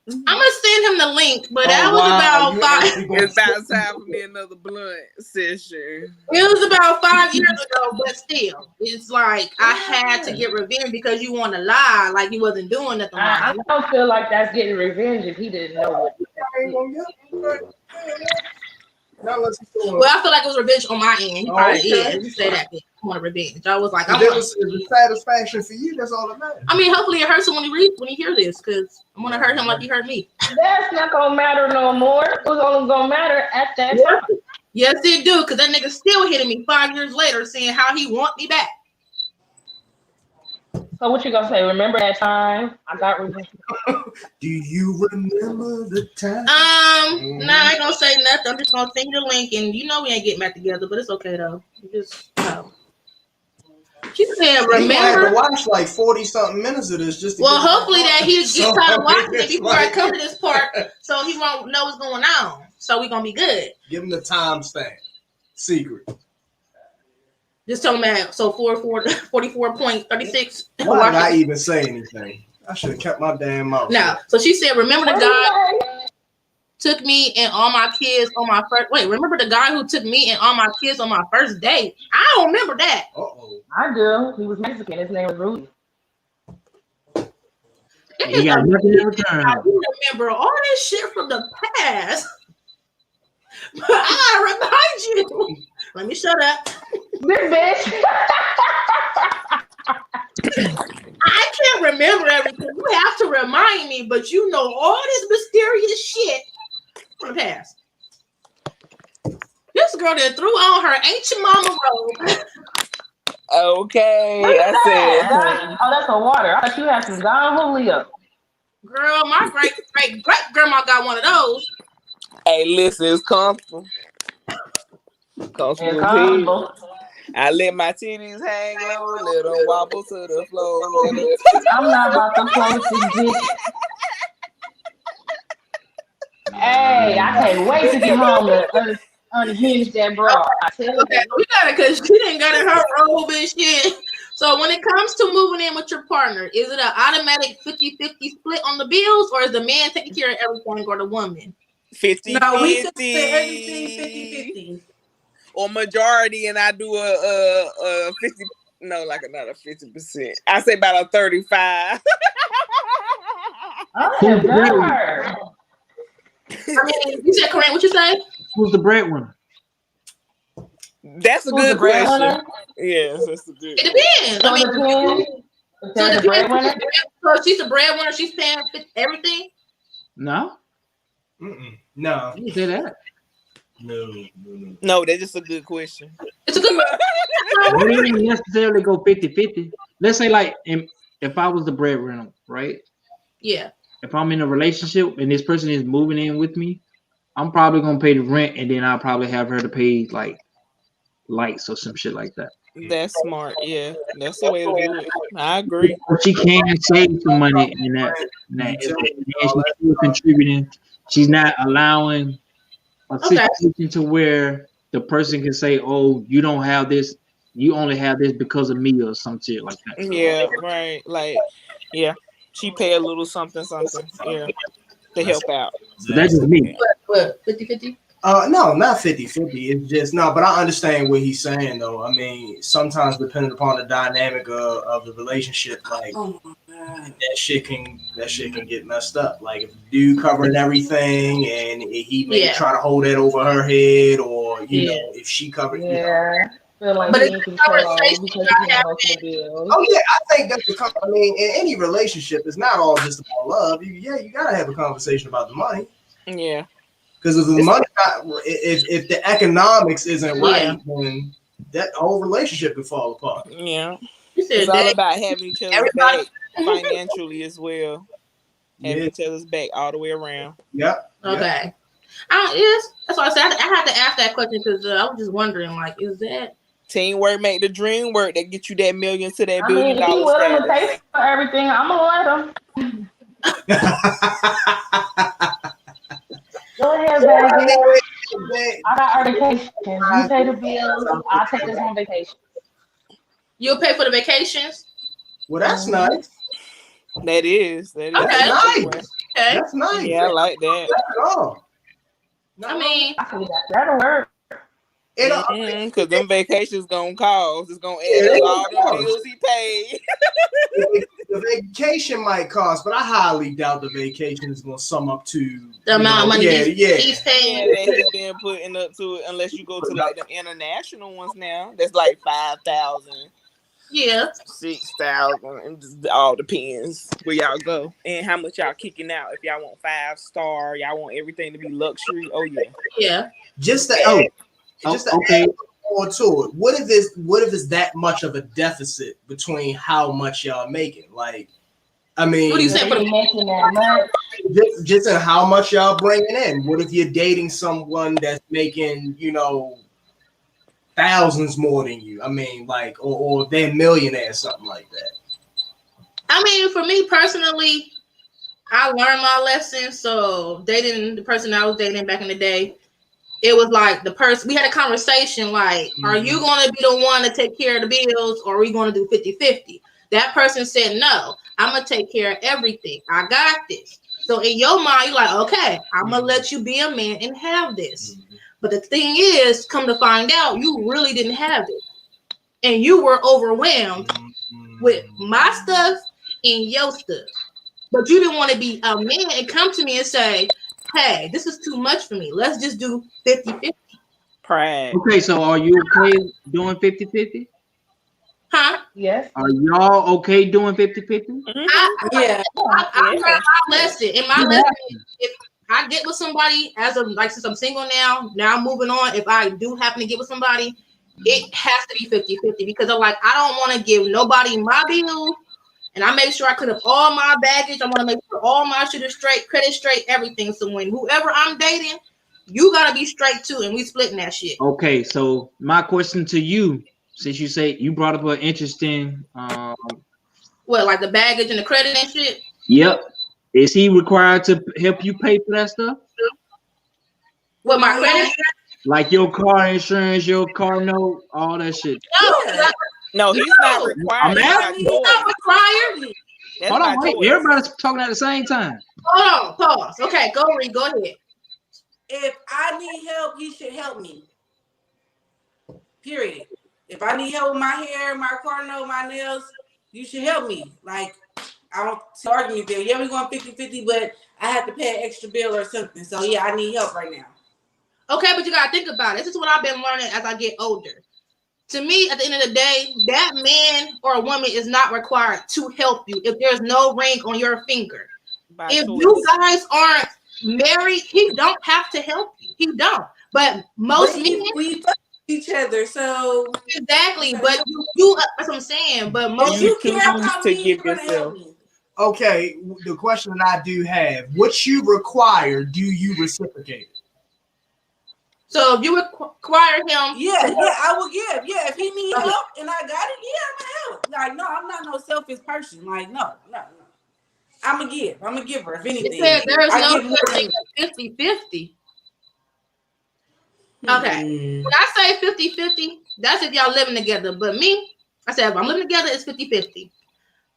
I'm gonna send him the link, but that was about It's about time for me another blunt session. It was about 5 years ago, but still, it's like I had to get revenge because you want to lie like he wasn't doing nothing. I don't feel like that's getting revenge if he didn't know what. Well, I feel like it was revenge on my end. Yeah, you say that. I want revenge. I was like, if it's satisfaction for you, that's all that matters. I mean, hopefully it hurts him when he hear this, because I'm gonna hurt him like he hurt me. That's not gonna matter no more. It was only gonna matter at that time. Yes, it do, because that nigga still hitting me 5 years later, saying how he want me back. So what you gonna say? Remember that time I got revenge? Do you remember the time? Nah, I ain't gonna say nothing. I'm just gonna send you the link, and you know we ain't getting back together, but it's okay though. Just she said, remember. I had to watch like 40-something minutes of this just to hopefully that he gets time watching it before I come to this part, so he won't know what's going on. So we gonna be good. Give him the timestamp. Secret. Just tell him that. So 44.36. Why not even say anything? I should have kept my damn mouth. No. So she said, remember the guy took me and all my kids on my first. Wait, remember the guy who took me and all my kids on my first date? I don't remember that. I do. He was Mexican. His name was Rudy. He got nothing in return. I do remember all this shit from the past. But I gotta remind you. Let me shut up. This bitch. I can't remember everything. You have to remind me, but you know all this mysterious shit from the past. This girl that threw on her ancient mama robe. Okay, What is I that? said. Oh, that's a water. I thought you had some Don Julio. Girl, my great grandma got one of those. Hey, listen, it's comfortable. It's Comfortable. comfortable. I let my titties hang low, let them wobble to the floor. Let them... I'm not about to play with this bitch. Hey, I can't wait to get home to unhinge that bra. I tell Okay, you. we got it because she didn't got in her robe and shit. So when it comes to moving in with your partner, is it an automatic 50-50 split on the bills, or is the man taking care of everything, or the woman? 50-50. No, we should say everything 50-50. Or majority, and I do a 50. No, like another 50%. I say about a 35. Oh, that's better. I mean, you said, Corinne, what you say? Who's the breadwinner? That's a good question. Yes, that's a good. It depends. So I mean, so the breadwinner. So she's the breadwinner. She's paying everything. No. No. You say that. No, that's just a good question. It's a good question. We didn't necessarily go 50-50. Let's say like if I was the breadwinner, right? Yeah. If I'm in a relationship and this person is moving in with me, I'm probably gonna pay the rent, and then I'll probably have her to pay like lights or some shit like that. That's smart. Yeah, that's the way to do it. I agree. She can save some money in that. And she's still contributing. She's not allowing a situation to where the person can say, "Oh, you don't have this. You only have this because of me," or some shit like that. Yeah, right. Like, yeah, she pay a little something. Yeah, to help out. That's just me. What 50-50? No, not 50-50. It's just no, but I understand what he's saying though. I mean, sometimes depending upon the dynamic of the relationship, like that shit can get messed up. Like if the dude covering everything and he may try to hold that over her head, or you know, if she covered, Feel like but he in control because he has most of the bills. Oh yeah, I think that's the. I mean, in any relationship, it's not all just about love. You gotta have a conversation about the money. Yeah. Because if the money, if the economics isn't right, then that whole relationship could fall apart. Yeah, it's all about having each other's back financially as well. Having each other's back all the way around. Yep. Okay. Yes, that's why I said I had to ask that question because I was just wondering, like, is that teamwork make the dream work? That get you that million to that $1 billion status. If he willing to pay for everything, I'm gonna let him. Go ahead, baby. I got our vacation. You pay the bills. I'll take us on vacation. You'll pay for the vacations? Well, that's nice. That is. Okay. Nice. Okay. That's nice. Yeah, I like that. No, I mean, that'll work. Because them vacations gonna cost. It's gonna add up all the bills he paid. The vacation might cost, but I highly doubt the vacation is gonna sum up to the amount of money he's paying. That he's been putting up to it, unless you go to like the international ones now. That's like 5,000. Yeah. 6,000. It just all depends where y'all go and how much y'all kicking out. If y'all want 5-star, y'all want everything to be luxury. Oh yeah. Yeah. Just to add more to it. What if it's that much of a deficit between how much y'all making? Like, I mean, what are you saying for making that much? Just in how much y'all bringing in. What if you're dating someone that's making, thousands more than you? I mean, like, or they're millionaires, something like that. I mean, for me personally, I learned my lesson. So dating the person I was dating back in the day, it was like the person, we had a conversation like, are you going to be the one to take care of the bills, or are we going to do 50-50? That person said, no, I'm going to take care of everything. I got this. So in your mind, you're like, okay, I'm going to let you be a man and have this. But the thing is, come to find out, you really didn't have it. And you were overwhelmed with my stuff and your stuff. But you didn't want to be a man and come to me and say, hey, this is too much for me. Let's just do 50-50. Pride. Okay, so are you okay doing 50-50? Huh? Yes. Are y'all okay doing 50-50? Yeah. I learned my lesson. And my Yeah. lesson is if I get with somebody since I'm single now I'm moving on. If I do happen to get with somebody, it has to be 50-50 because I'm like, I don't want to give nobody my bill. And I make sure I clean up all my baggage. I want to make sure all my shit is straight, credit straight, everything. So when whoever I'm dating, you gotta be straight too, and we splitting that shit. Okay, so my question to you, since you say you brought up an interesting What, like the baggage and the credit and shit? Yep. Is he required to help you pay for that stuff? What, my credit? Like your car insurance, your car note, all that shit. No, he's not required. He's not required. That's Hold on, by wait. choice. Everybody's talking at the same time. Hold on, pause. Okay, go ahead. If I need help, he should help me. Period. If I need help with my hair, my car note, my nails, you should help me. Like, I don't argue with you. Yeah, we're going 50-50, but I have to pay an extra bill or something. So, yeah, I need help right now. Okay, but you got to think about it. This is what I've been learning as I get older. To me, at the end of the day, that man or a woman is not required to help you if there's no ring on your finger. If you guys aren't married, he don't have to help you. He don't. But most men, we fuck each other, so exactly. But you that's what I'm saying. But most you care about to me, give you're gonna help me. Okay, the question that I do have: what you require, do you reciprocate? So if you require him, I will give. Yeah, if he need help and I got it, I'm gonna help. Like, no, I'm not no selfish person. Like, no. I'm a give. I'm a giver. If anything, there's I no give more thing as 50-50. Okay. When I say 50-50, that's if y'all living together. But me, I said if I'm living together, it's 50-50.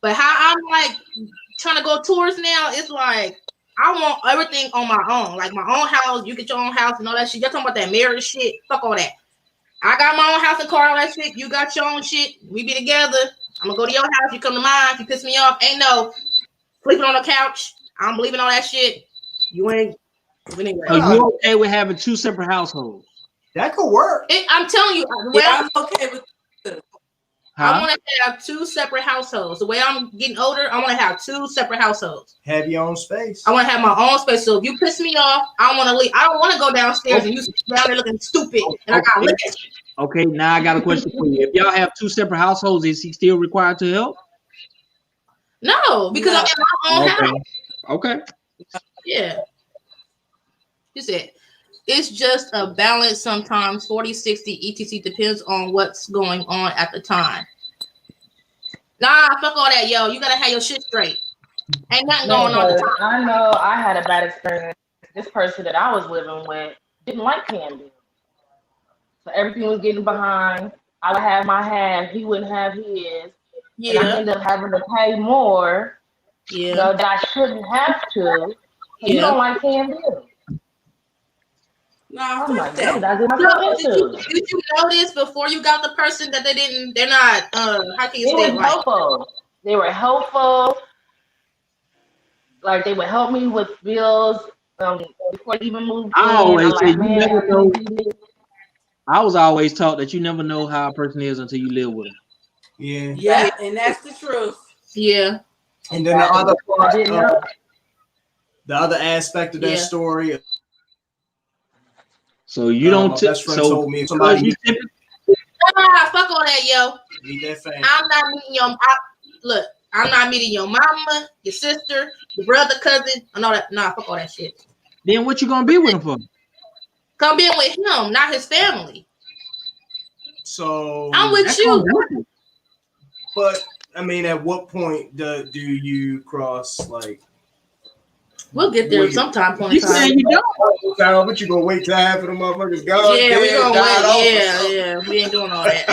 But how I'm like trying to go tours now, it's like I want everything on my own. Like my own house, you get your own house and all that shit. You're talking about that marriage shit. Fuck all that. I got my own house and car, all that shit. You got your own shit. We be together. I'm gonna go to your house. You come to mine. If you piss me off, ain't no sleeping on the couch. I don't believe in all that shit. You ain't. Anyway. Are you okay with having two separate households? That could work. I'm telling you. I'm okay with it. I want to have two separate households. The way I'm getting older, I want to have two separate households. Have your own space. I want to have my own space. So if you piss me off, I want to leave. I don't want to go downstairs and you sit down there looking stupid and I got to look at you. Okay, now I got a question for you. If y'all have two separate households, is he still required to help? No, because I'm in my own house. Okay. Yeah. You said it's just a balance sometimes, 40-60 etc. Depends on what's going on at the time. Nah, fuck all that, yo. You gotta have your shit straight. Ain't nothing going on at the time. I know I had a bad experience. This person that I was living with didn't like paying bills. So everything was getting behind. I would have my half, he wouldn't have his. Yeah. And I ended up having to pay more. Yeah. So that I shouldn't have to. You don't like paying bills. No, did you notice before you got the person that they're not how can you say it? Helpful. They were helpful. Like they would help me with bills before they even moved in. I was always taught that you never know how a person is until you live with them. Yeah, and that's the truth. Yeah. And then the other part, the other aspect of that story. So you don't. My best friend told me somebody. Fuck all that, yo. I'm not meeting your. Look, I'm not meeting your mama, your sister, your brother, cousin, and all that. Nah, fuck all that shit. Then what you gonna be with him for? Come be with him, not his family. So I'm with you. But I mean, at what point do you cross like? We'll get there sometime. Point in time. You don't. But you gonna wait till half of the motherfuckers gone? Yeah, we gonna wait. Yeah, we ain't doing all that.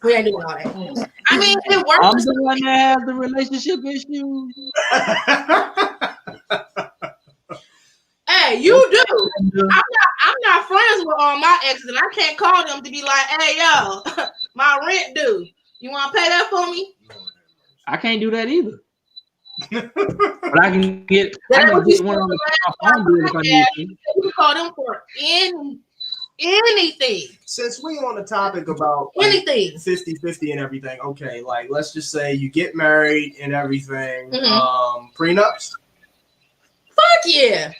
We ain't doing all that. I mean, it works. I'm the one that has the relationship issue. Hey, you do. I'm not friends with all my exes, and I can't call them to be like, "Hey, yo, my rent due. You want to pay that for me?" I can't do that either. But I can get one on the phone bill if I need to. You call them for anything. Since we on the topic about anything 50-50 and everything, okay, like let's just say you get married and everything, prenups? Fuck yeah.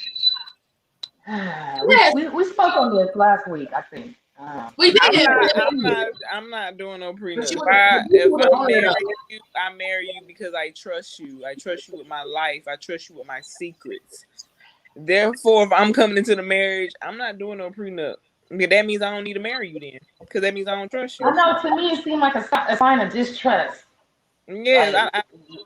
We spoke on this last week, I think. We did. I'm not doing no prenup. If I marry you because I trust you. I trust you with my life. I trust you with my secrets. Therefore, if I'm coming into the marriage, I'm not doing no prenup. That means I don't need to marry you then, because that means I don't trust you. I know. To me, it seemed like a sign of distrust. Yes, I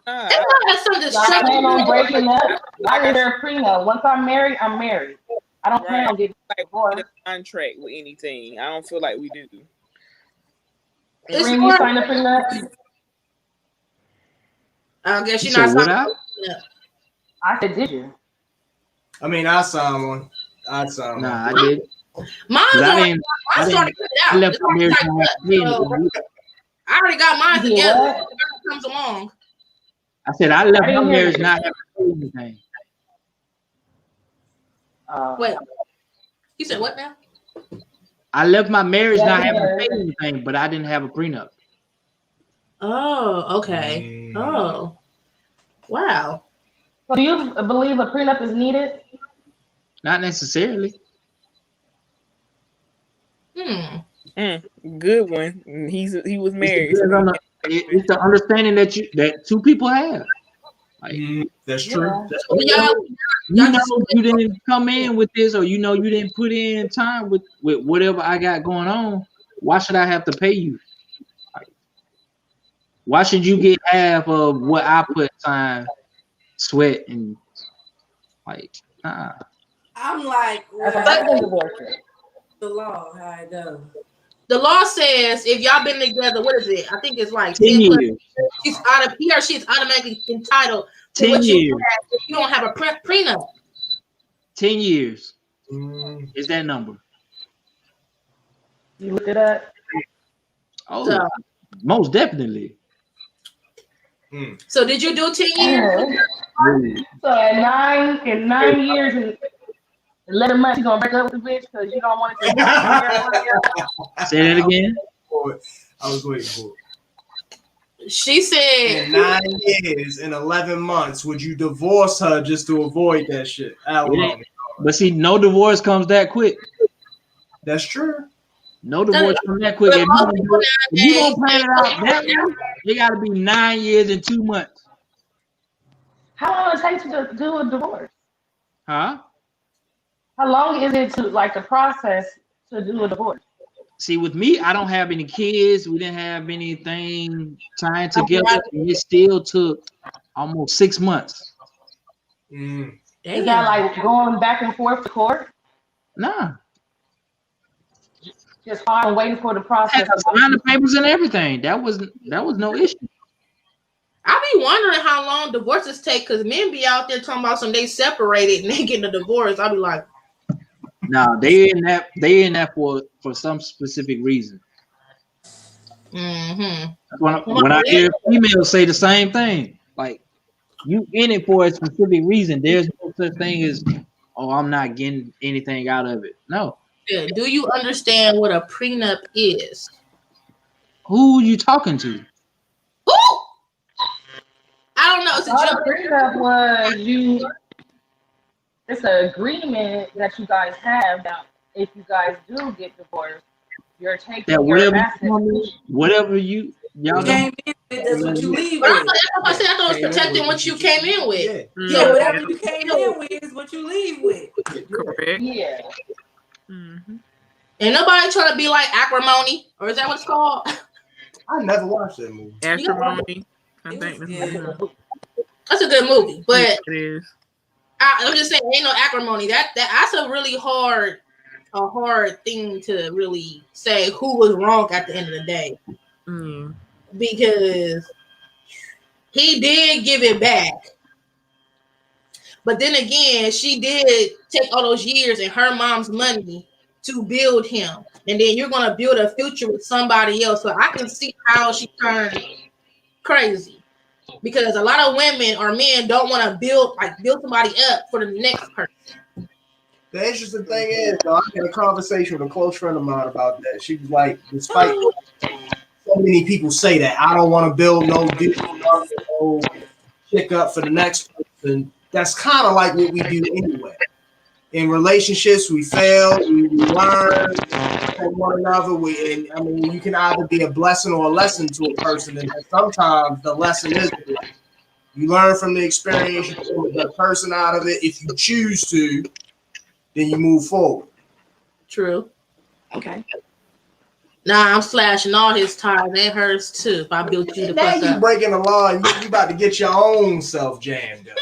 plan on breaking up. Why is there a prenup? Once I'm married, I'm married. I don't plan on getting divorced. A contract with anything. I don't feel like we do. When you sign a prenup? I guess you're not signing. I said, did you? I mean, I signed one. I signed one. I did. Mine I started to it out. I already got mine together. It comes along. I said I left my marriage not having to pay anything. Wait, you said what now? I left my marriage not having to pay anything, but I didn't have a prenup. Oh, okay. Oh, wow. So do you believe a prenup is needed? Not necessarily. Good one. He was married. It's the understanding that two people have. Like, that's true. Yeah. That's you know you didn't come in with this, or you know you didn't put in time with whatever I got going on. Why should I have to pay you? Like, why should you get half of what I put time, sweat, and like? I'm like, well, the law, how it goes. The law says if y'all been together, what is it? I think it's like 10 years. He or she's automatically entitled to 10 what years. you have if you don't have a prenup. 10 years is that number. You looked it up? Oh, most definitely. So did you do 10 years? So in 9 years and 11 months, you're gonna break up with the bitch because you don't want it to. Say that again. I was waiting for it. She said in 9 years and 11 months, would you divorce her just to avoid that shit? But see, no divorce comes that quick. That's true. No divorce comes that quick. If you don't plan it out that way, it got to be 9 years and 2 months. How long does it take to do a divorce? Huh? How long is it to like the process to do a divorce? See, with me, I don't have any kids. We didn't have anything tying together. And it still took almost 6 months. Is that like going back and forth to court? Nah. Just fine waiting for the process. Sign the papers and everything. That was no issue. I be wondering how long divorces take because men be out there talking about some they separated and they getting a divorce. I be like, no, they in that for some specific reason. When I hear females say the same thing, like you in it for a specific reason. There's no such thing as, oh, I'm not getting anything out of it. No. Yeah. Do you understand what a prenup is? Who you talking to? Who? I don't know. It's a prenup was you. It's an agreement that you guys have that if you guys do get divorced, you're taking that your assets. Whatever y'all came in with, that's what you leave with. I thought it was protecting what you came in with. Yeah, whatever you came in with is what you leave with. Correct. Yeah. Ain't nobody trying to be like acrimony, or is that what it's called? I never watched that movie. Acrimony. I think that's a good movie, but it is. I'm just saying, ain't no acrimony. That's a really hard thing to really say who was wrong at the end of the day, because he did give it back, but then again, she did take all those years and her mom's money to build him, and then you're gonna build a future with somebody else. So I can see how she turned crazy. because a lot of women or men don't want to build somebody up for the next person. The interesting thing is, though, I had a conversation with a close friend of mine about that. She was like, despite so many people say that, I don't want to build no chick up for the next person. That's kind of like what we do anyway. In relationships, we fail, we learn from one another. You can either be a blessing or a lesson to a person, and sometimes the lesson is you learn from the experience, you pull the person out of it. If you choose to, then you move forward. True. Okay. Nah, I'm slashing all his tires and hers too. If I built you the now fuck you up. breaking the law, and you about to get your own self jammed up.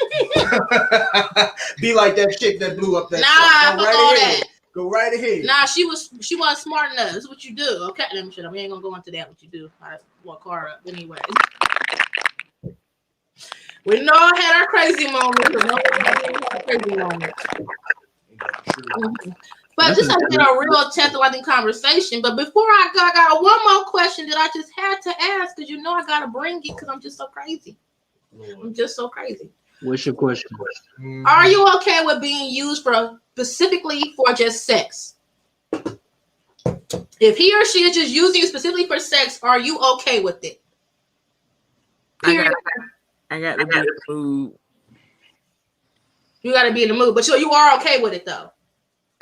Be like that chick that blew up that. Nah, fuck all that. Go right ahead. Nah, she wasn't smart enough. This is what you do. Okay, let me shut up. We ain't gonna go into that. What you do? I walk car up anyway. We know I had our crazy moments. But this has been a real tantalizing conversation. But before I got one more question that I just had to ask because you know I gotta bring it because I'm just so crazy. I'm just so crazy. What's your question? Are you okay with being used specifically for just sex? If he or she is just using you specifically for sex, are you okay with it? I got to be in the mood. You got to be in the mood, but you are okay with it though.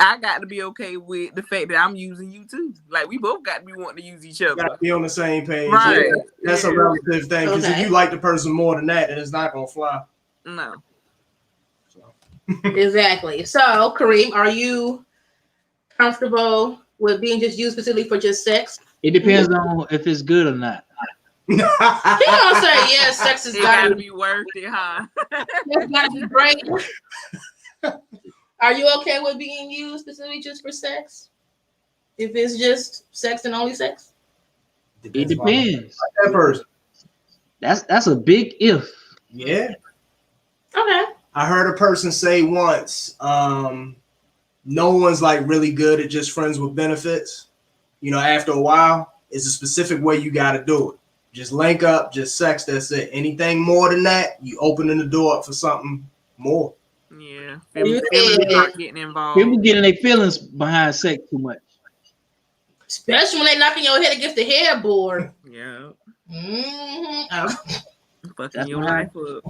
I got to be okay with the fact that I'm using you too. Like we both got to be wanting to use each other. Got to be on the same page. Right. Yeah. That's a relative thing because if you like the person more than that, then it's not gonna fly. No. Exactly. So, Kareem, are you comfortable with being just used specifically for just sex? It depends on if it's good or not. He gonna say yes. Sex has gotta be worth it, huh? It's gotta be great. Are you okay with being used specifically just for sex? If it's just sex and only sex? It depends. That person. That's a big if. Yeah. Okay. I heard a person say once, no one's like really good at just friends with benefits. You know, after a while, it's a specific way you got to do it. Just link up, just sex, that's it. Anything more than that, you opening the door up for something more. Yeah. Feelings start getting involved. People getting their feelings behind sex too much. Especially when they knocking your head against the headboard. Yeah. Mm-hmm. Fucking your life up.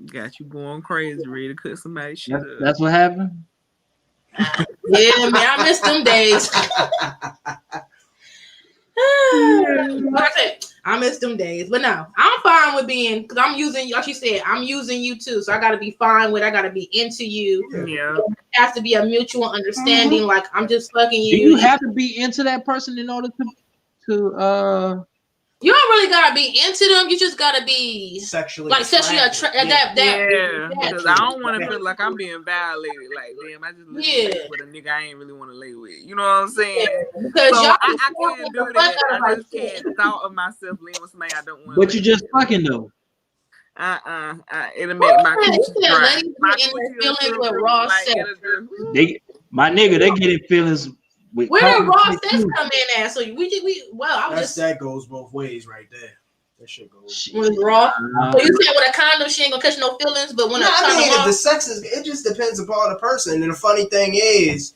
Got you going crazy, ready to cut somebody's shit up. That's what happened? Yeah, man, I miss them days. I miss them days. But no, I'm fine with being, because I'm using, like you said, I'm using you too. So I got to be fine with, I got to be into you. Yeah. It has to be a mutual understanding. Like, I'm just fucking you. Do you have to be into that person in order to You don't really gotta be into them. You just gotta be sexually attracted. Yeah, because I don't want to feel like I'm being violated. Like, damn, I just lay with a nigga I ain't really want to lay with. You know what I'm saying? Yeah, because so y'all I can't do that. I just can't thought of myself laying with somebody I don't want. But you just fucking though. It'll make my coochie dry. My nigga, they getting feelings. Where did raw sex come in at? So that goes both ways right there. That shit goes. When it's raw. So you said with a condom, she ain't gonna catch no feelings, but when the sex is, it just depends upon the person. And the funny thing is,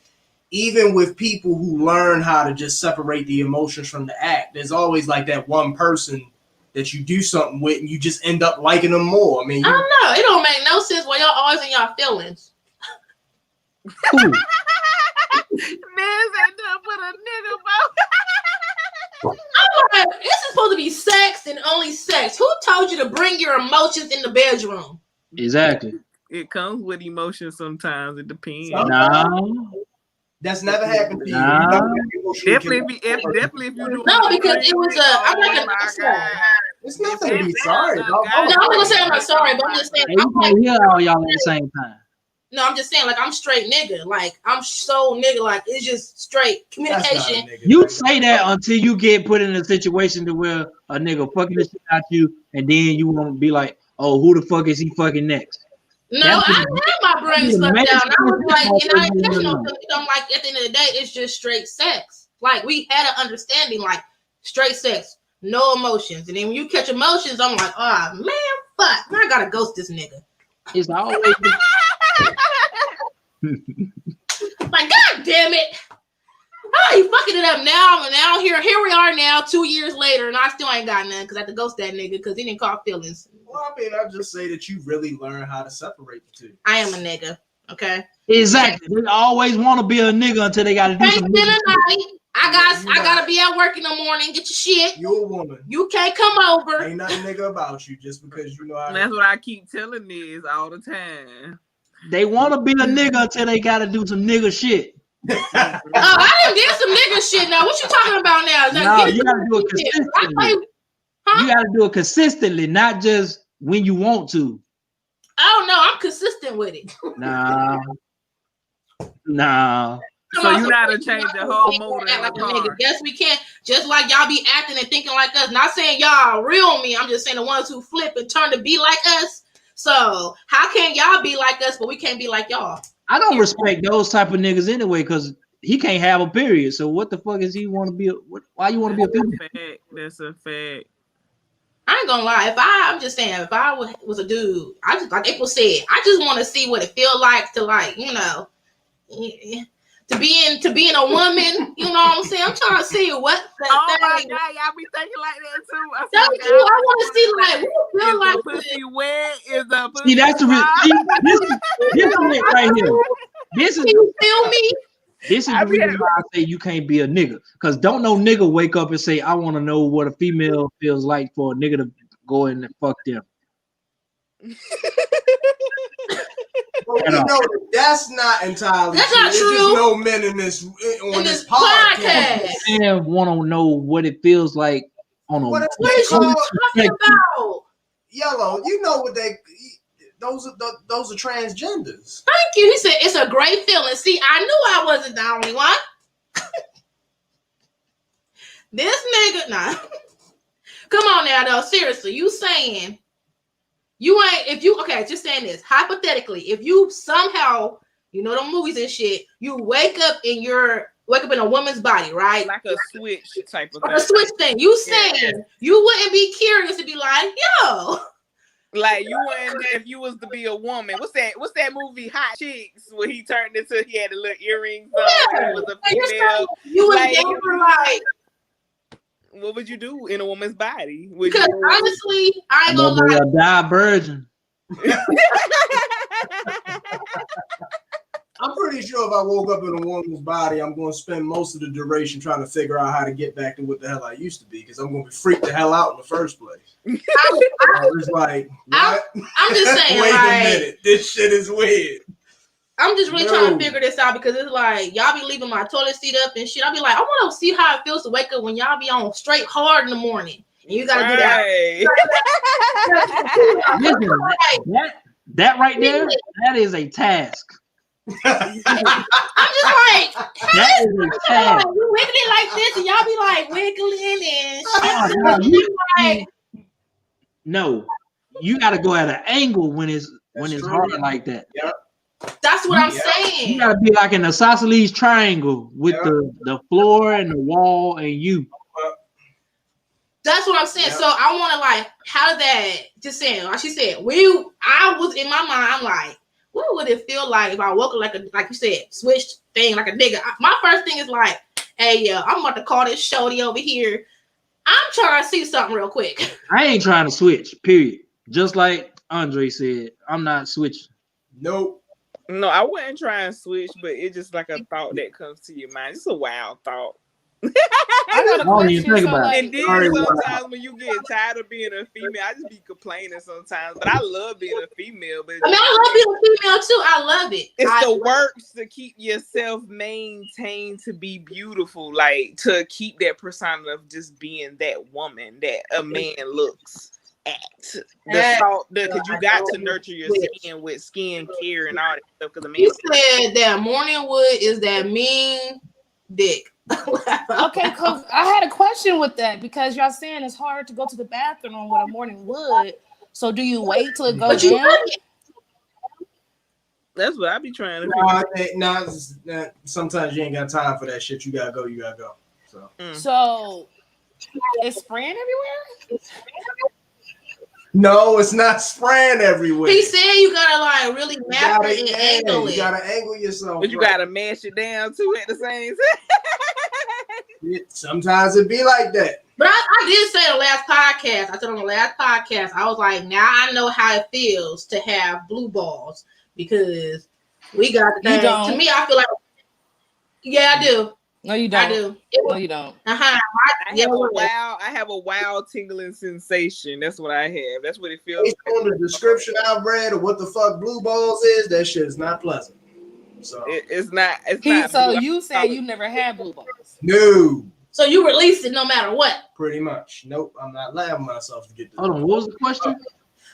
even with people who learn how to just separate the emotions from the act, there's always like that one person that you do something with and you just end up liking them more. I mean, I don't know. It don't make no sense why y'all always in y'all feelings. Man, said done put a nigga I'm like, this is supposed to be sex and only sex. Who told you to bring your emotions in the bedroom? Exactly. It comes with emotions sometimes. It depends. No. That's never happened to you. Definitely if you do. No, because it was I'm like it's nothing to be sorry. No, I'm not gonna say I'm not sorry, but I'm just saying. You can't hear all y'all at the same time. No, I'm just saying, like, I'm straight nigga. Like, I'm so nigga. Like, it's just straight communication. You say that until you get put in a situation to where a nigga fucking the shit out you, and then you won't be like, oh, who the fuck is he fucking next? No, I had my brain stuck down. I was like, I'm like, at the end of the day, it's just straight sex. Like, we had an understanding, like, straight sex. No emotions. And then when you catch emotions, I'm like, oh man, fuck. Now I gotta ghost this nigga. It's always Like, God damn it. Oh, you fucking it up now. And now here we are now, 2 years later, and I still ain't got none because I had to ghost that nigga because he didn't call feelings. Well, I mean, I just say that you really learn how to separate the two. I am a nigga. Okay. exactly. They always want to be a nigga until they got to do Can't some spend nigga the shit. night. I gotta be at work in the morning. Get your shit. You're a woman. You can't come over. Ain't nothing nigga about you just because you know how. That's what I keep telling these all the time. They want to be a nigga until they got to do some nigga shit. Oh, I done did some nigga shit now. What you talking about now? No, you got to do it consistently. Huh? You got to do it consistently, not just when you want to. Oh no, I'm consistent with it. Nah. So you gotta change the whole motor in like the a nigga. car. Yes, we can. Just like y'all be acting and thinking like us. Not saying y'all real me. I'm just saying the ones who flip and turn to be like us. So how can y'all be like us, but we can't be like y'all? I don't respect those type of niggas anyway, because he can't have a period. So what the fuck is he want to be? Why you want to be a female? That's a fact. I ain't gonna lie. I'm just saying, if I was a dude, I just like April said, I just want to see what it feel like to like, you know, to be in a woman. You know what I'm saying? I'm trying to see what. Oh my God, y'all be thinking like that too. I want to see like what it feel like. Is the pussy wet? Is the pussy? See, that's the this is it right here. This is you feel me? This is the reason why I say you can't be a nigga. Because don't no nigga wake up and say, I want to know what a female feels like for a nigga to go in and fuck them. Well, you know that's not entirely that's true. Not true. There's just no men in this podcast. And want to know what it feels like on a what is talking about? Yellow. You know what they. Those are transgenders. Thank you. He said it's a great feeling. See, I knew I wasn't the only one. This nigga, nah. Come on now, though. Seriously, you saying you ain't? If you okay, just saying this hypothetically, if you somehow, you know, the movies and shit, you wake up in a woman's body, right? Like a switch type of thing. A switch thing. You saying you wouldn't be curious to be like, yo. Like you wouldn't if you was to be a woman. What's that movie Hot Chicks where he turned into he had a little earrings on and he was a female. You would never like. What would you do in a woman's body? Because honestly, I ain't gonna lie. A die virgin. I'm pretty sure if I woke up in a woman's body, I'm going to spend most of the duration trying to figure out how to get back to what the hell I used to be, because I'm going to be freaked the hell out in the first place. I was like, what? I'm just saying, wait like, a minute, this shit is weird. I'm just really trying to figure this out because it's like y'all be leaving my toilet seat up and shit. I'll be like, I want to see how it feels to wake up when y'all be on straight hard in the morning. And you gotta do that. That right there, that is a task. I'm just like, that is a task. You wiggling like this, and y'all be like wiggling and shit. No, you got to go at an angle when it's hard like that. Yep. That's what I'm saying. You got to be like in a isosceles triangle with the floor and the wall and you. That's what I'm saying. Yep. So I want to like, how did that? Just saying, like she said, I was in my mind. I'm like, what would it feel like if I woke up like you said, switched thing like a nigga? My first thing is like, hey, I'm about to call this shorty over here. I'm trying to see something real quick. I ain't trying to switch. Period. Just like Andre said, I'm not switching. Nope. No, I wouldn't try and switch, but it's just like a thought that comes to your mind. It's a wild thought. I got a question. And then sometimes when you get tired of being a female, I just be complaining sometimes. But I love being a female. But I mean, I love being a female too. I love it. It's the works to keep yourself maintained to be beautiful, like to keep that persona of just being that woman that a man looks at. The thought because you got to nurture your skin with skin care and all that stuff. Because you said that morning wood is that mean dick. Okay, because I had a question with that because y'all saying it's hard to go to the bathroom with a morning wood. So do you wait till it goes down? That's what I be trying to do. Sometimes you ain't got time for that shit. You gotta go. So It's spraying everywhere? No, it's not spraying everywhere. He said you gotta like really map it and angle You it. gotta angle yourself. But you gotta mash it down too at the same time. Sometimes it be like that. But I did say the last podcast. I said on the last podcast, I was like, now I know how it feels to have blue balls because we got the thing. To me, I feel like, yeah, I do. No, you don't. I do. No, you don't. I have a wild tingling sensation. That's what I have. That's what it feels Based on the description I've read of what the fuck blue balls is, that shit is not pleasant. So it's not. It's not. So you say you never had blue balls? No. So you released it no matter what? Pretty much. Nope. I'm not allowing myself to get this. Hold on. What was the question?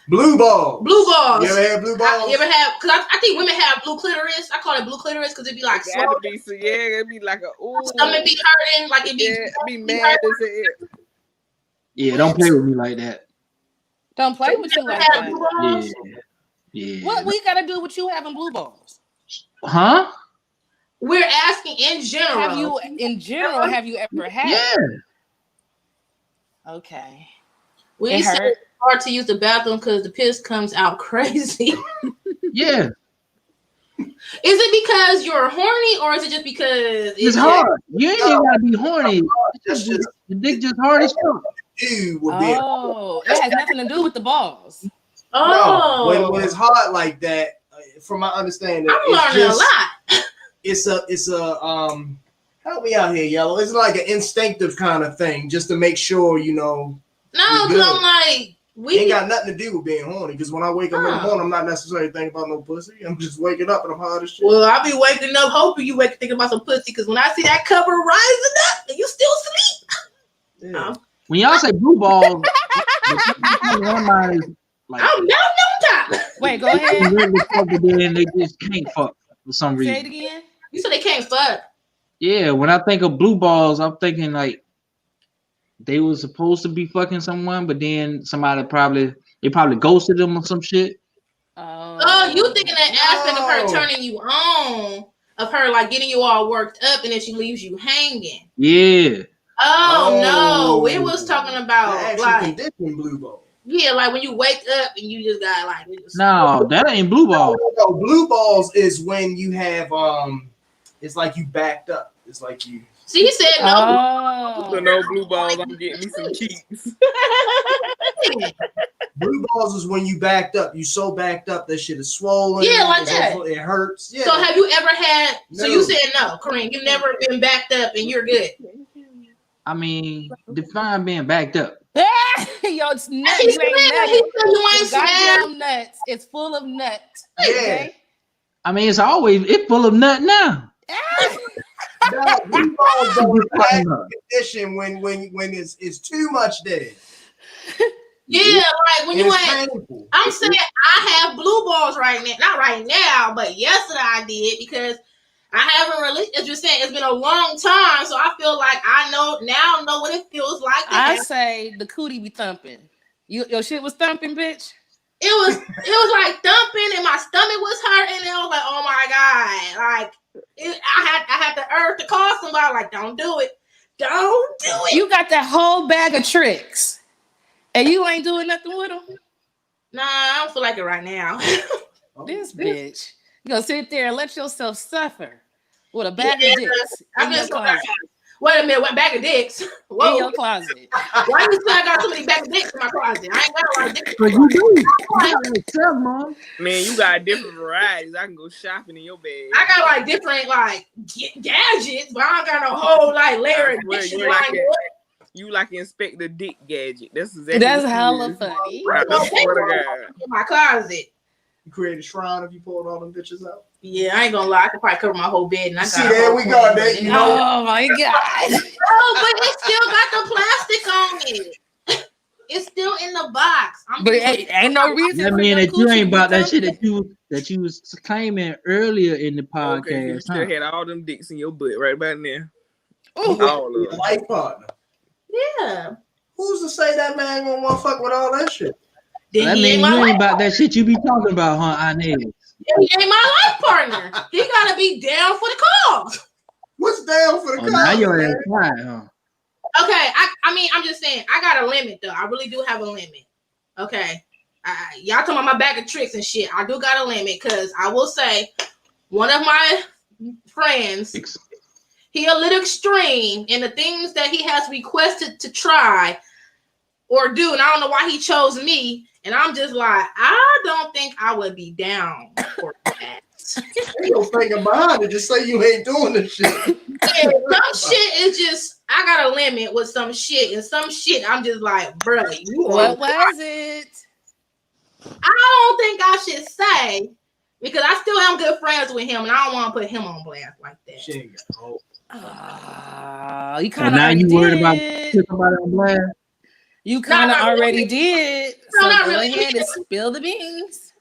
Blue balls. Blue balls. You ever had blue balls? You ever have? Because I think women have blue clitoris. I call it blue clitoris because it'd be like slow. It'd be like a ooh. Stomach be hurting, like it'd be mad as it. Yeah, don't play with me like that. Don't play with you like that. Yeah. What we gotta do with you having blue balls? Huh? We're asking in general. Have you ever had? Yeah. Okay. We said it's hard to use the bathroom because the piss comes out crazy. Yeah. Is it because you're horny or is it just because it's hard? You ain't even gotta be horny. The dick just hard as fuck. It has nothing to do with the balls. Oh, no, when it's hard like that, from my understanding, I'm learning a lot. It's a help me out here, Yellow. It's like an instinctive kind of thing, just to make sure you know. No, because I'm like, we ain't got nothing to do with being horny. Because when I wake up in the morning, I'm not necessarily thinking about no pussy. I'm just waking up and I'm hard as shit. Well, I'll be waking up hoping you thinking about some pussy. Because when I see that cover rising up and you still sleep. Yeah. When y'all say blue balls, my mind is like, I'm no time. Wait, go ahead. Then they just can't fuck for some reason. Say it again. You said they can't fuck. Yeah, when I think of blue balls, I'm thinking like they were supposed to be fucking someone, but then somebody probably ghosted them or some shit. Oh, you thinking that aspect of her turning you on, of her like getting you all worked up, and then she leaves you hanging. Yeah. Oh no, we was talking about like conditioned blue balls. Yeah, like when you wake up and you just got like. No, that ain't blue balls. No, blue balls is when you have it's like you backed up. It's like you. See, he said no. So no blue balls. I'm getting me some cheeks. Blue balls is when you backed up. You so backed up that shit is swollen. Yeah, like that. It hurts. Yeah. So have you ever had? No. So you said no, Kareem. You've never been backed up and you're good. I mean, define being backed up. Yo, it's nuts. You ain't goddamn nuts. It's full of nuts. Yeah. Okay? I mean, it's full of nut now. No, blue balls don't have condition when it's too much there. Yeah, like when you had. I'm saying I have blue balls right now. Not right now, but yesterday I did because I haven't really. As you're saying, it's been a long time, so I feel like I know what it feels like. I say the cootie be thumping. Your shit was thumping, bitch. It was like thumping, and my stomach was hurting, and I was like, oh my god, like I had the urge to call somebody, like, don't do it. You got that whole bag of tricks, and you ain't doing nothing with them. Nah, I don't feel like it right now. This bitch, you gonna sit there and let yourself suffer with a bag of dicks in your closet. Wait a minute, what bag of dicks? Whoa. In your closet. Why you say I got so many bag of dicks in my closet? I ain't got a lot of dicks. You do. Man, you got different varieties. I can go shopping in your bag. I got like different like gadgets, but I don't got no whole like layer of dicks. You like inspect the dick gadget. That's hella funny. In my closet. You create a shrine if you pulled all them bitches out. Yeah, I ain't gonna lie. I could probably cover my whole bed. And I got see, there we go. There you know. Oh my god. Oh, but it still got the plastic on it. It's still in the box. But ain't no reason. I mean that you ain't about that shit that you was claiming earlier in the podcast. Okay, you still had all them dicks in your butt right about there. All of them. Life partner. Yeah. Who's to say that man gonna want to fuck with all that shit? I mean, you ain't about that shit you be talking about, huh, Inez? He ain't my life partner. He gotta be down for the cause. What's down for the cause? Now you're quiet, huh? Okay, I mean, I'm just saying, I got a limit though. I really do have a limit. Okay, y'all talking about my bag of tricks and shit. I do got a limit because I will say, one of my friends, he a little extreme in the things that he has requested to try or do, and I don't know why he chose me. And I'm just like, I don't think I would be down for that. Ain't no thinking behind it. Just say you ain't doing this shit. Yeah, some shit is just, I got a limit with some shit, and some shit I'm just like, bro, you What was it? I don't think I should say, because I still am good friends with him, and I don't want to put him on blast like that. She ain't got hope. You kind of now already you worried did. about somebody on blast? You kind of Not already really. did. No, So not go really. ahead and spill the beans.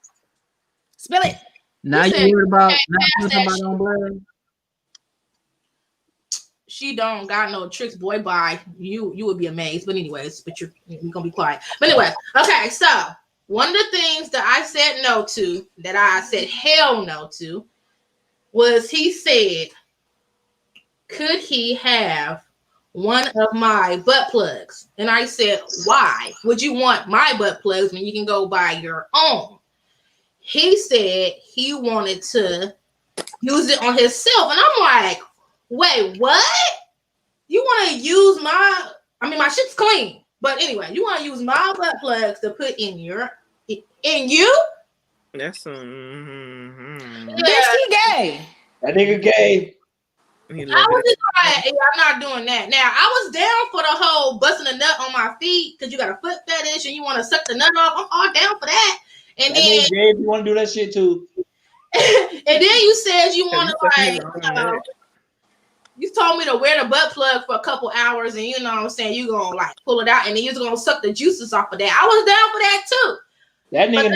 Spill it. Now He you said, worried about "Hey, not pass putting that somebody on blast? She don't got no tricks, boy. Bye. You would be amazed. But anyways, but you're gonna be quiet. But anyway, okay. So one of the things that I said no to, that I said hell no to, was he said, could he have one of my butt plugs? And I said, why would you want my butt plugs when you can go buy your own? He said he wanted to use it on himself. And I'm like, wait, what? You want to use my, I mean, my shit's clean. But anyway, you want to use my butt plugs to put in you? That's Bitch, he gay. That nigga gay. I was just like, hey, I'm not doing that. Now, I was down for the whole busting a nut on my feet because you got a foot fetish and you want to suck the nut off. I'm all down for that. And That then, nigga gay if you want to do that shit too. and then you said you want to like, you told me to wear the butt plug for a couple hours, and you know what I'm saying, you gonna like pull it out, and then you're gonna suck the juices off of that. I was down for that too. That nigga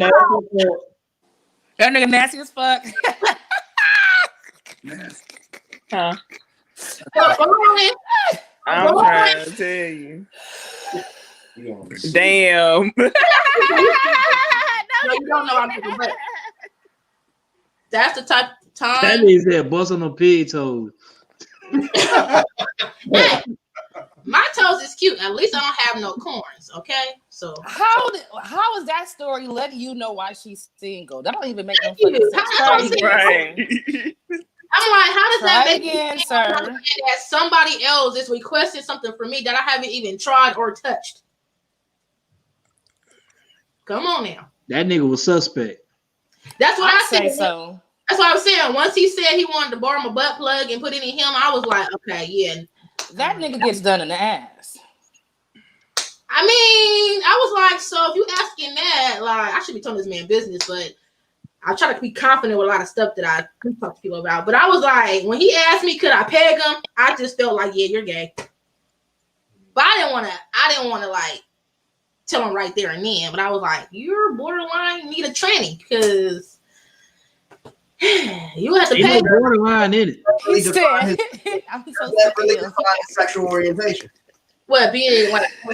That nigga nasty as fuck. Huh? I'm trying to tell you. Damn. No, you don't know I'm talking about. That's the type of time. That means that bust on the pig toes. Hey, my toes is cute. At least I don't have no corns. Okay, so how is that story letting you know why she's single? That don't even make no Thank fucking you. sense. Right. I'm like, how does that Try make again, me sir? that somebody else is requesting something from me that I haven't even tried or touched? Come on now. That nigga was suspect. That's what I say said. so. That's what I was saying. Once he said he wanted to borrow my butt plug and put it in him, I was like, okay, yeah. That nigga gets done in the ass. I mean, I was like, so if you asking that, like, I should be telling this man business, but I try to be confident with a lot of stuff that I can talk to people about. But I was like, when he asked me, could I peg him? I just felt like, yeah, you're gay. But I didn't want to like tell him right there and then. But I was like, you're borderline need a tranny because you have to pay. Ain't no borderline in it. He said, I'm so sick of him. Sexual orientation. What, being like, I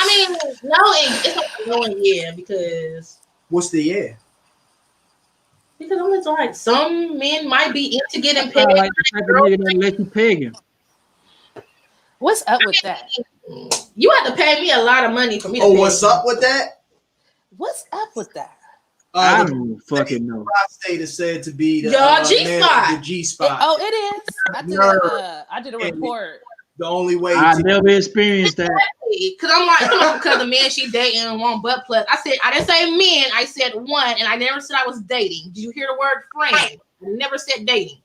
mean, no, it's not knowing, yeah, because. What's the yeah? Because I'm just like, some men might be into getting pegged. Like the type of nigga that let you peg him. What's up with that? You have to pay me a lot of money for me to Oh, peg what's you. up with that? What's up with that? I don't fucking know. Prostate is said to be the G-spot. The G-spot. Oh, it is. I did a report. The only way I never experienced that. Because I'm like, because the man she dating want butt plug. I didn't say men. I said one, and I never said I was dating. Did you hear the word friend? I never said dating.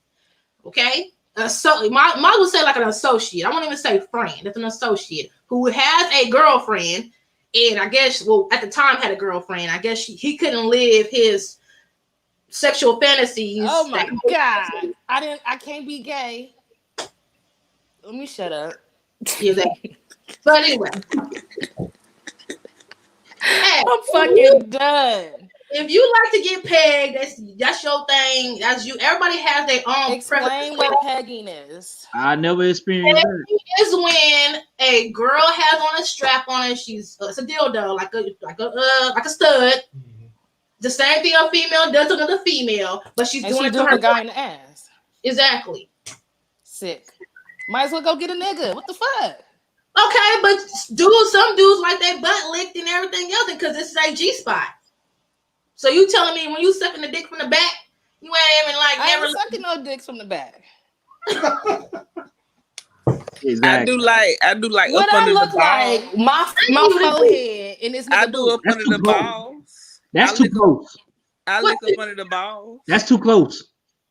Okay. So my would say like an associate. I won't even say friend. It's an associate who has a girlfriend, and I guess at the time had a girlfriend. I guess he couldn't live his sexual fantasies. Oh my god! I can't be gay. Let me shut up. Exactly. But anyway, hey, I'm fucking done. If you like to get pegged, that's your thing. That's you. Everybody has their own. Explain what pegging is. I never experienced that. Is when a girl has on a strap on it. It's a dildo, like a stud. Mm-hmm. The same thing a female does to another female, but she's doing it to her guy in the ass. Exactly. Sick. Might as well go get a nigga. What the fuck? Okay, but some dudes like their butt licked and everything else because this is a G spot. So you telling me when you sucking the dick from the back, you ain't even like I never ain't sucking no dicks from the back. Exactly. I do like What up I under look the balls. like, my forehead and this I nigga do up booty. under the balls. That's too close. I lick up under the balls. That's too close.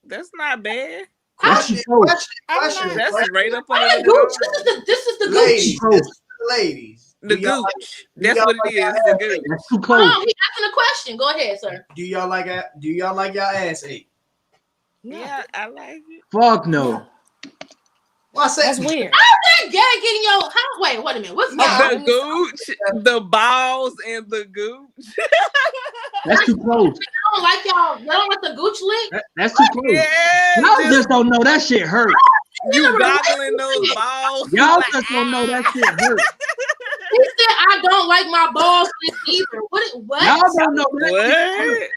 That's not bad. That's too close. That's right up under the the gooch. balls. This is the gooch. Ladies, this is the ladies. The Do y'all gooch. That's what it is. The gooch. That's too Hold close. on, he asking a question. Go ahead, sir. Do y'all like y'all ass ate? Yeah, I like it. Fuck no. Well, I said That's weird. How's that gay getting your? Wait a minute. What's The gooch, the balls, and the gooch. That's too close. I don't like y'all. Y'all don't like the gooch lick. That's too close. Yeah, Y'all just don't know that shit hurt. you goggling those balls. Y'all just don't know that shit hurt. He said I don't like my balls licked either. What? Y'all don't know that shit hurt.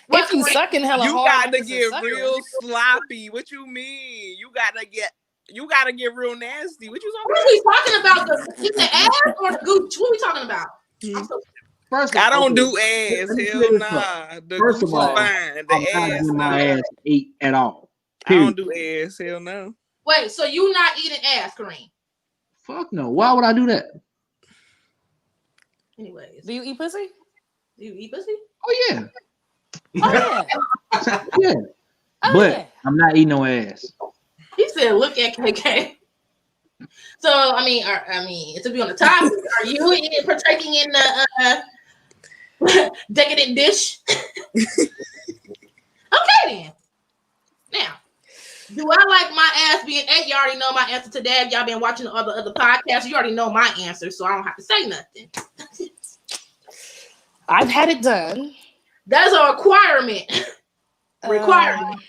What? If you sucking hella You hard, got to get real sloppy. What you mean? You got to get real nasty. What you What are we talking about? The ass or the gooch? What are we talking about? First, I don't do ass. Let me Hell clear this nah. up. The First gooch of all, is fine. I'm The not ass, getting my no. ass ate at all. I don't Period. do ass. Hell no. Wait, so you not eating ass, Kareem? Fuck no. Why would I do that? Anyways, Do you eat pussy? do you eat pussy? Oh yeah. Oh yeah. Yeah. Oh, But yeah. I'm not eating no ass. He said, "Look at KK." So I mean, to be on the topic, are you partaking in the decadent dish? Okay then. Now, do I like my ass being ate? You already know my answer to that. Y'all been watching all the other podcasts. You already know my answer, so I don't have to say nothing. I've had it done. That's a requirement. Requirement.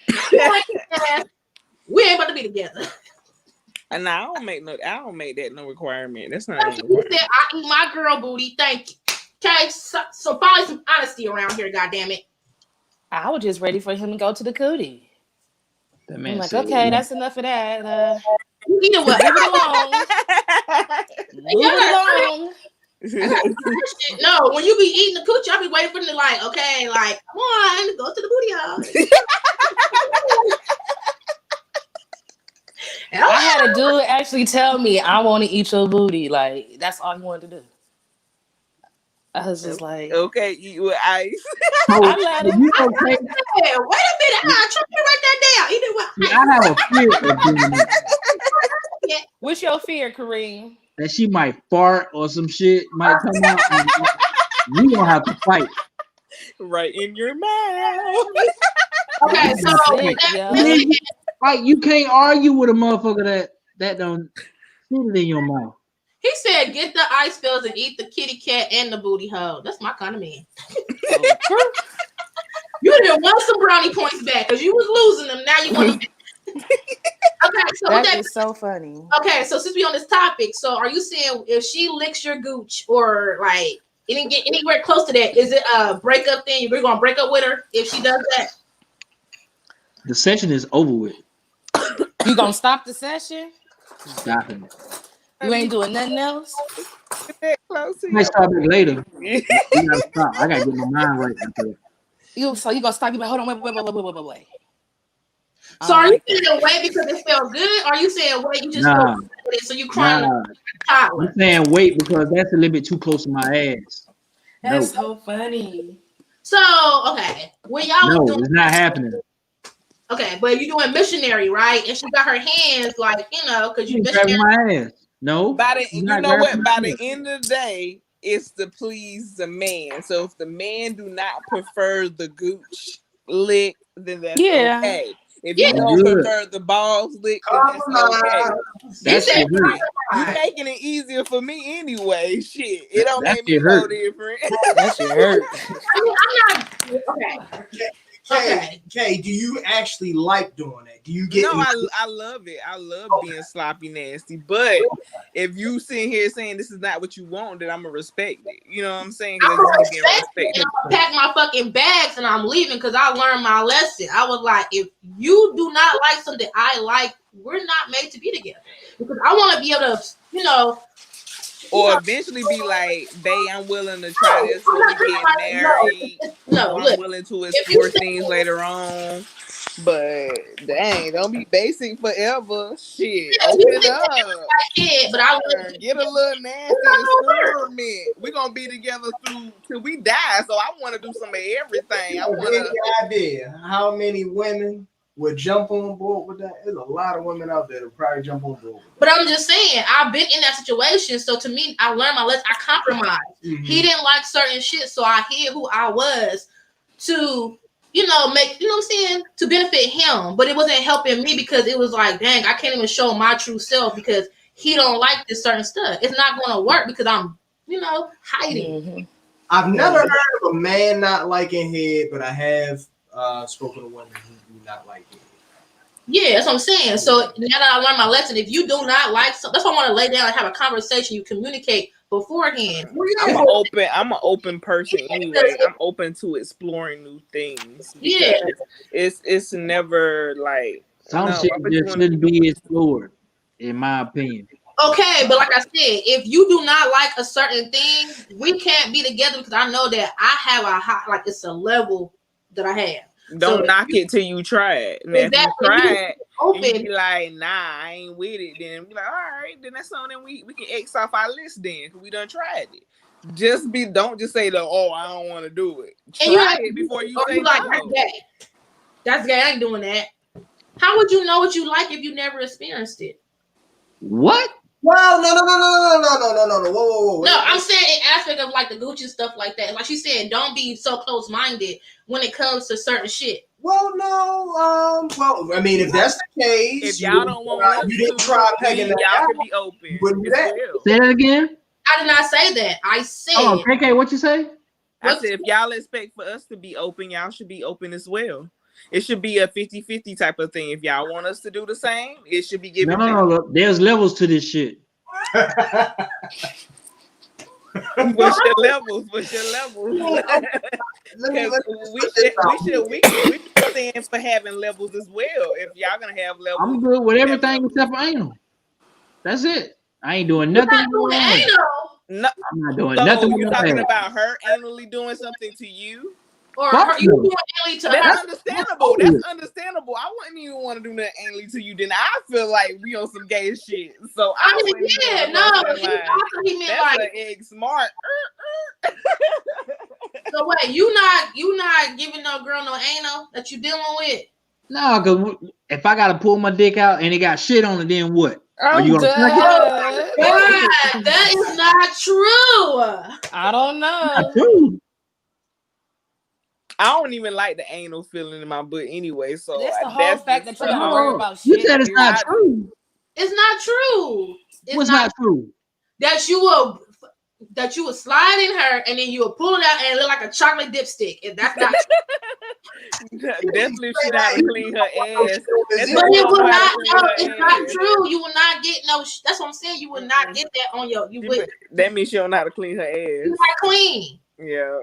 We ain't about to be together. And I don't make that no requirement. That's not. You said I eat my girl booty. Thank you. Okay, so probably some honesty around here. Goddamn it. I was just ready for him to go to the cootie. That man I'm like, said, okay, that's enough of that. You eat it what? Move it along. Move it along. No, when you be eating the coochie, I be waiting for them to like, okay, like, come on, go to the booty hole. I had a dude actually tell me I want to eat your booty. Like, that's all he wanted to do. I was just like, okay, eat with ice. So, I let him. you okay? Yeah, wait a minute. Try to write that down. Eat it with I have a fear of doing that. What's your fear, Kareem? That she might fart or some shit might come out. And we gonna have to fight. Right in your mouth. Okay, so Sick, yo. Like you can't argue with a motherfucker that don't sit it in your mouth. he said, get the ice pills and eat the kitty cat and the booty hole. That's my kind of man. You didn't want some brownie points back because you was losing them. Now you want them. Okay, so that is so funny. Okay, so since we on this topic, so are you saying if she licks your gooch or like didn't get anywhere close to that, is it a breakup thing? You're gonna break up with her if she does that? The session is over with. You gonna stop the session? Stopping it. You ain't doing nothing else? I might start back later. You gotta stop. I gotta get my mind right after that. So you gonna stop? You like, hold on, wait. So are you saying wait because it felt good? Or are you saying wait you just feel good, so you crying? I'm saying wait because that's a little bit too close to my ass. That's so funny. So okay, when y'all was doing, it's not happening. Okay, but you're doing missionary, right? And she got her hands like because you grabbing my ass. No, you know what? By the end of the day, it's to please the man. So if the man do not prefer the gooch lick, then that's okay. If you don't prefer the balls lick, then that's okay. You making it easier for me anyway. Shit, it don't make me no different. That shit hurt. I mean, I'm not okay. Kay, do you actually like doing that? Do you get? No, I love it. I love being sloppy nasty. But if you sitting here saying this is not what you want, then I'm gonna respect it. You know what I'm saying? I'm gonna pack my fucking bags and I'm leaving because I learned my lesson. I was like, if you do not like something I like we're not made to be together. Because I want to be able to, you know, or eventually be like, babe, I'm willing to try this when we get married. No, or look, I'm willing to explore things later on. But dang, don't be basic forever. Shit, open up. but I Get a little nasty experiment. We're gonna be together till we die. So I want to do some of everything. I want any idea how many women would jump on board with that? There's a lot of women out there that probably jump on board. But I'm just saying, I've been in that situation. So to me, I learned my lesson. I compromised. Mm-hmm. He didn't like certain shit, so I hid who I was to, you know, make, you know what I'm saying, to benefit him. But it wasn't helping me because it was like, dang, I can't even show my true self because he don't like this certain stuff. It's not going to work because I'm, you know, hiding. Mm-hmm. I've never heard of a man not liking head, but I have spoken to women who do not like it. Yeah, that's what I'm saying. So now that I learned my lesson, if you do not like something, that's why I want to lay down and have a conversation. You communicate beforehand. I'm an open person anyway. I'm open to exploring new things. Yeah, it's never like some shit just shouldn't be explored, in my opinion. Okay, but like I said, if you do not like a certain thing, we can't be together because I know that I have a high, like it's a level that I have. Don't knock it till you try it. And if you try it, and you be like, nah, I ain't with it, then be like, all right, then that's something we can X off our list then, because we done tried it. Don't just say I don't want to do it. Try it before you say like, no. That's gay. I ain't doing that. How would you know what you like if you never experienced it? What? Well, no. Whoa. No, I'm saying in aspect of like the Gucci stuff like that. Like she said, don't be so close-minded when it comes to certain shit. Well, no. Well, I mean, if that's the case, if y'all don't want you didn't try pegging that y'all out, can be open. Wouldn't do that. Say that again. I did not say that. I said. Oh, KK, what you say? I said if y'all expect for us to be open, y'all should be open as well. It should be a 50-50 type of thing. If y'all want us to do the same, it should be given. No. There's levels to this shit. What's your levels? We should stand for having levels as well. If y'all gonna have levels, I'm good with everything except for anal. That's it. I ain't doing nothing. No, I'm not doing nothing. You're talking about her anally doing something to you? Or you doing anally to her? That's understandable. That's understandable. I wouldn't even want to do nothing anally to you. Then I feel like we on some gay shit. So I wouldn't he meant that's like egg smart. So wait, you not giving no girl no anal that you dealing with? No, because if I gotta pull my dick out and it got shit on it, then what? Are you gonna God, that is not true. I don't know. I don't even like the anal feeling in my butt anyway. So that's the whole fact that you gotta worry about you shit. said it's not true. It's not true. What's not true? That you will slide in her and then you will pull it out and it look like a chocolate dipstick. And that's not true. Definitely she gotta clean her ass. But it will not. No, it's not true. You will not get no. That's what I'm saying. You will not get that on your. You would. That means she don't know how to clean her ass. You're not clean. Yeah.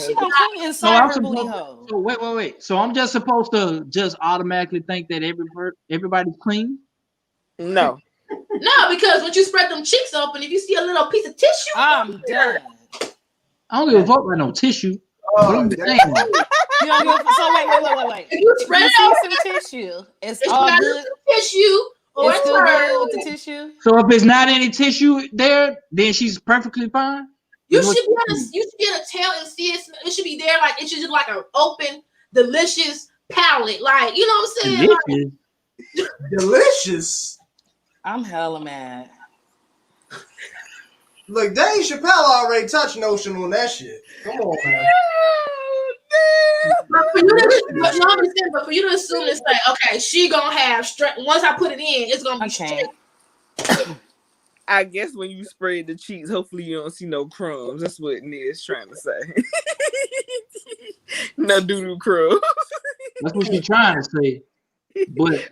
She gonna clean inside her booty hole. So wait. So I'm just supposed to just automatically think that everybody's clean? No. No, because when you spread them cheeks open, if you see a little piece of tissue, I'm done. I don't give a fuck about no tissue. So wait. If you spread it some tissue, it's all good. Tissue. It's still good with the tissue. So if it's not any tissue there, then she's perfectly fine. You should be able to tell and see it. It should be there, like it should just like an open, delicious palate, like you know what I'm saying? Delicious. I'm hella mad. Look, Dave Chappelle already touched notion on that shit. Come on, man. But for you to assume it's like, okay, she gonna have once I put it in, it's gonna be straight. I guess when you spread the cheeks, hopefully you don't see no crumbs. That's what Ned's trying to say. No doo-doo crumbs. That's what she's trying to say. But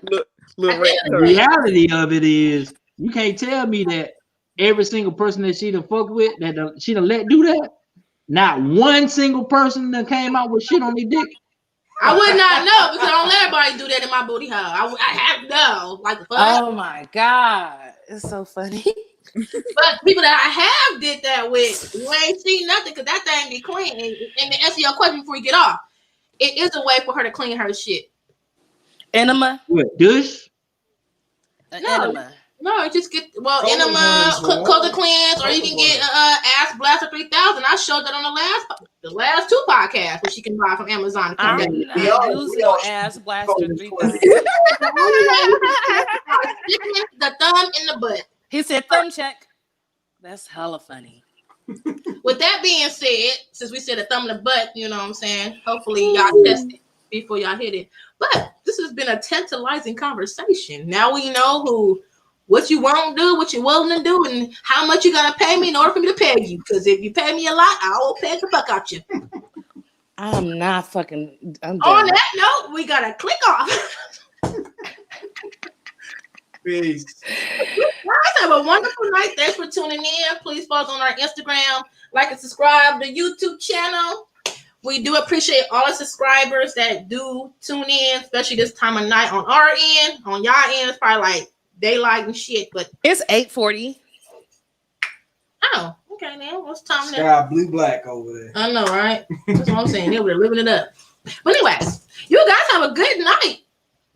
the reality of it is, you can't tell me that every single person that she done fucked with, that she done let do that, not one single person that came out with shit on their dick. I would not know because I don't let everybody do that in my booty hole. I have to know. Like the fuck. Oh my God. It's so funny. But people that I have did that with, you ain't seen nothing because that thing be clean. And to answer your question before you get off, it is a way for her to clean her shit. Enema? What, douche? Enema. No, just get Colon enema, cleanse, colon cleanse, or you can get ass blaster 3000. I showed that on the last 2 podcasts, which you can buy from Amazon. I'm Come not we using all Ass Blaster colon 3000. the thumb in the butt. He said thumb check. That's hella funny. With that being said, since we said a thumb in the butt, you know what I'm saying? Hopefully y'all test it before y'all hit it. But this has been a tantalizing conversation. Now we know what you won't do, what you're willing to do, and how much you gotta pay me in order for me to pay you. Because if you pay me a lot, I will pay the fuck out you. I'm not fucking. I'm On done. that note, we gotta click off. Peace. Guys, have a wonderful night. Thanks for tuning in. Please follow us on our Instagram, like and subscribe to the YouTube channel. We do appreciate all the subscribers that do tune in, especially this time of night on our end. On y'all end, it's probably like daylight and shit, but It's 8:40. oh, okay, then what's time now? Sky blue black over there. I know, right? That's what I'm saying. They were living it up. But anyways, you guys have a good night.